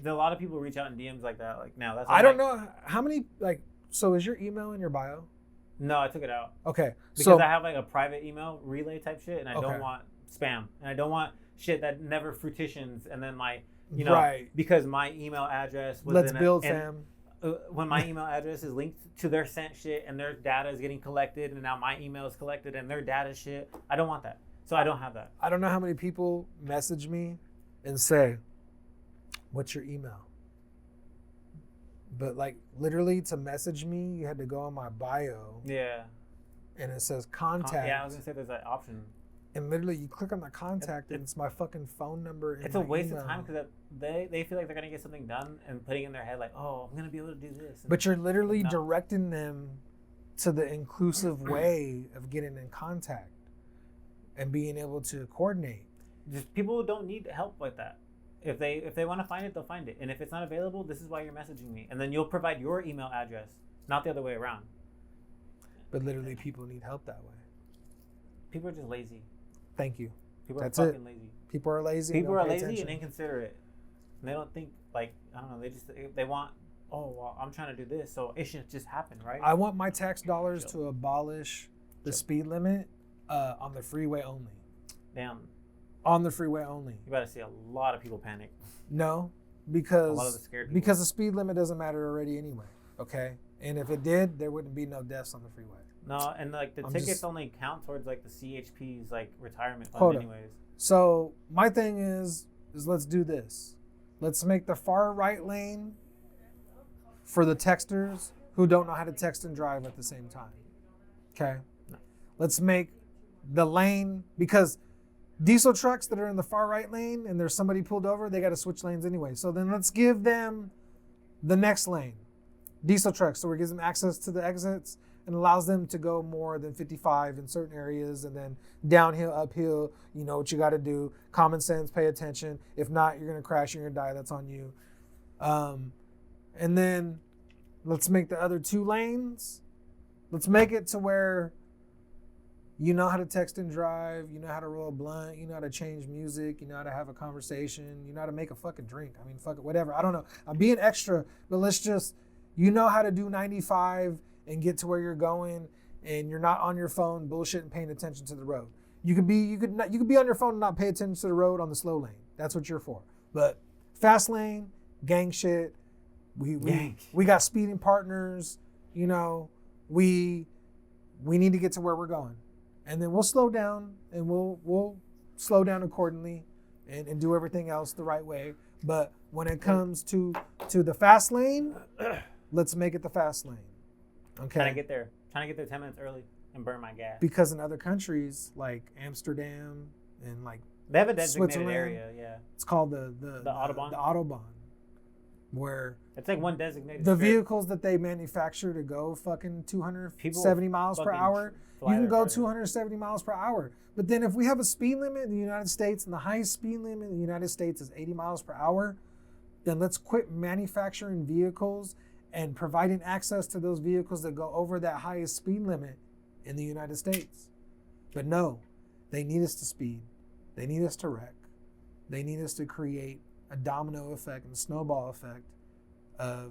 a lot of people reach out in DMs like that. Like now, that's I don't know how many like. So is your email in your bio? No, I took it out. Okay, because I have like a private email relay type shit, and I don't want spam, and I don't want shit that never fruitions, and then like because my email address was Let's build fam. When my email address is linked to their sent shit, and their data is getting collected, and now my email is collected, and their data shit, I don't want that. So I don't have that. I don't know how many people message me and say, what's your email? But like literally to message me, you had to go on my bio. Yeah. And it says contact. Yeah, I was gonna say there's that option. And literally you click on the contact and it's my fucking phone number. It's a waste of time because they feel like they're gonna get something done and putting in their head like, oh, I'm gonna be able to do this. But you're literally directing them to the inclusive way of getting in contact and being able to coordinate. Just people don't need help like that. If they want to find it, they'll find it. And if it's not available, this is why you're messaging me. And then you'll provide your email address, not the other way around. But literally, people need help that way. People are just lazy. Thank you. People are fucking lazy. People are lazy. People are lazy and inconsiderate. And they don't think, like, I don't know, they want, oh, well, I'm trying to do this, so it should just happen, right? I want my tax dollars to abolish the speed limit on the freeway only. Damn. On the freeway only. You better see a lot of people panic. No, because a lot of the scared people. Because the speed limit doesn't matter already anyway. Okay, and if it did, there wouldn't be no deaths on the freeway. No, and like the tickets only count towards like the CHP's like retirement fund anyways. So my thing is let's do this. Let's make the far right lane for the texters who don't know how to text and drive at the same time. Okay, let's make the lane because diesel trucks that are in the far right lane and there's somebody pulled over, they got to switch lanes anyway. So then let's give them the next lane. diesel trucks, so it gives them access to the exits and allows them to go more than 55 in certain areas, and then downhill, uphill, you know what you got to do. Common sense, pay attention. If not, you're going to crash, you're going to die. That's on you. And then let's make the other 2 lanes. Let's make it to where you know how to text and drive, you know how to roll a blunt, you know how to change music, you know how to have a conversation, you know how to make a fucking drink. I mean, fuck it, whatever. I don't know. I'm being extra, but let's just, you know how to do 95 and get to where you're going, and you're not on your phone bullshitting, paying attention to the road. You could be on your phone and not pay attention to the road on the slow lane. That's what you're for. But fast lane, gang shit. We got speeding partners. You know, we need to get to where we're going, and then we'll slow down, and we'll slow down accordingly, and do everything else the right way. But when it comes to the fast lane, let's make it the fast lane. Okay. Trying to get there 10 minutes early and burn my gas. Because in other countries like Amsterdam and like they have a designated Switzerland, area, yeah. It's called the Autobahn. The Autobahn, where it's like one designated. The strip. vehicles that they manufacture to go fucking 270 miles per hour, you can go 270 miles per hour. But then if we have a speed limit in the United States, and the highest speed limit in the United States is 80 miles per hour, then let's quit manufacturing vehicles and providing access to those vehicles that go over that highest speed limit in the United States. But no, they need us to speed. They need us to wreck. They need us to create a domino effect and a snowball effect of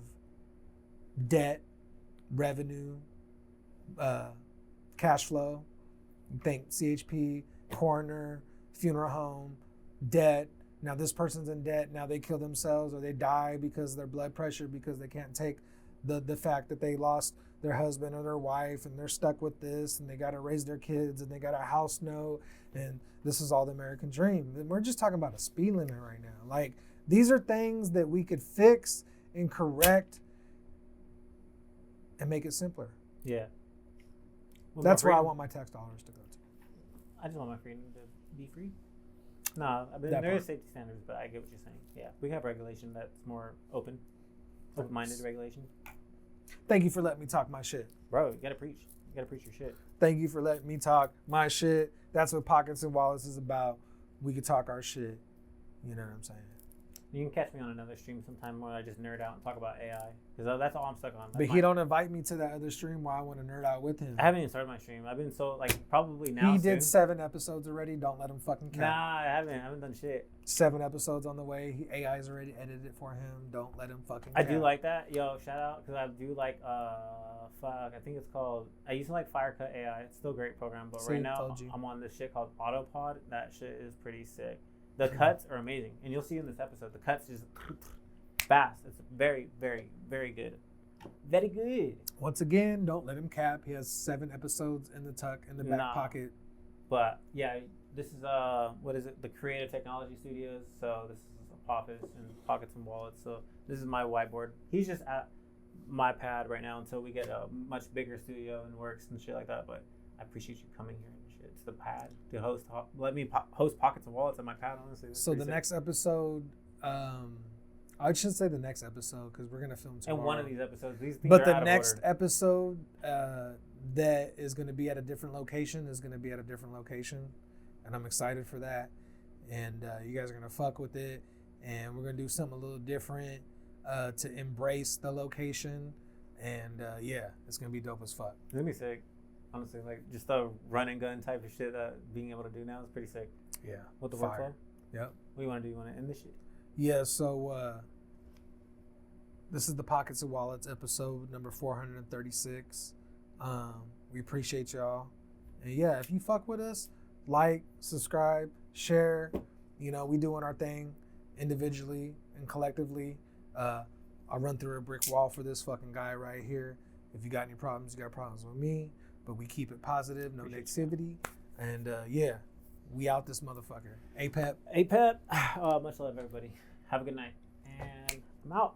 debt, revenue, cash flow. Think CHP, coroner, funeral home, debt. Now this person's in debt. Now they kill themselves or they die because of their blood pressure, because they can't take the fact that they lost their husband or their wife, and they're stuck with this, and they got to raise their kids, and they got a house note, and this is all the American dream. And we're just talking about a speed limit right now. Like, these are things that we could fix and correct and make it simpler. Yeah. That's where I want my tax dollars to go to. I just want my freedom to be free. No, I mean, there is safety standards, but I get what you're saying. Yeah, we have regulation that's more open-minded regulation. Thank you for letting me talk my shit. Bro, you gotta preach. You gotta preach your shit. Thank you for letting me talk my shit. That's what Pockets and Wallets is about. We can talk our shit. You know what I'm saying? You can catch me on another stream sometime where I just nerd out and talk about AI, because that's all I'm stuck on. But he don't invite me to that other stream where I want to nerd out with him. I haven't even started my stream. I've been probably now. He did 7 episodes already. Don't let him fucking count. Nah, I haven't done shit. 7 episodes on the way. AI's already edited it for him. Don't let him fucking count. I do like that. Yo, shout out, because I do like, I think it's called, I used to like Firecut AI. It's still a great program, but right now I'm on this shit called Autopod. That shit is pretty sick. The cuts are amazing, and you'll see in this episode, the cuts just fast. It's very, very, very good. Very good. Once again, don't let him cap. He has 7 episodes in the back pocket. But yeah, this is what is it? The Creative Technology Studios. So this is Office and Pockets and Wallets. So this is my whiteboard. He's just at my pad right now until we get a much bigger studio and works and shit like that. But I appreciate you coming here. It's the pad to host. Let me host Pockets and Wallets on my pad, honestly. So the next episode, I should say the next episode because we're gonna film tomorrow. And one of these episodes, these things but are the out of next order. episode that is gonna be at a different location and I'm excited for that. And you guys are gonna fuck with it, and we're gonna do something a little different to embrace the location. And yeah, it's gonna be dope as fuck. It's gonna be sick. Honestly, like just a run and gun type of shit that being able to do now is pretty sick. Yeah. With the fire. workflow? Yep. What do you want to do? You want to end this shit? Yeah, so this is the Pockets and Wallets episode number 436. We appreciate y'all. And yeah, if you fuck with us, like, subscribe, share. You know, we doing our thing individually and collectively. I'll run through a brick wall for this fucking guy right here. If you got any problems, you got problems with me. But we keep it positive, no negativity. And yeah, we out this motherfucker. APEP. APEP. Much love, everybody. Have a good night. And I'm out.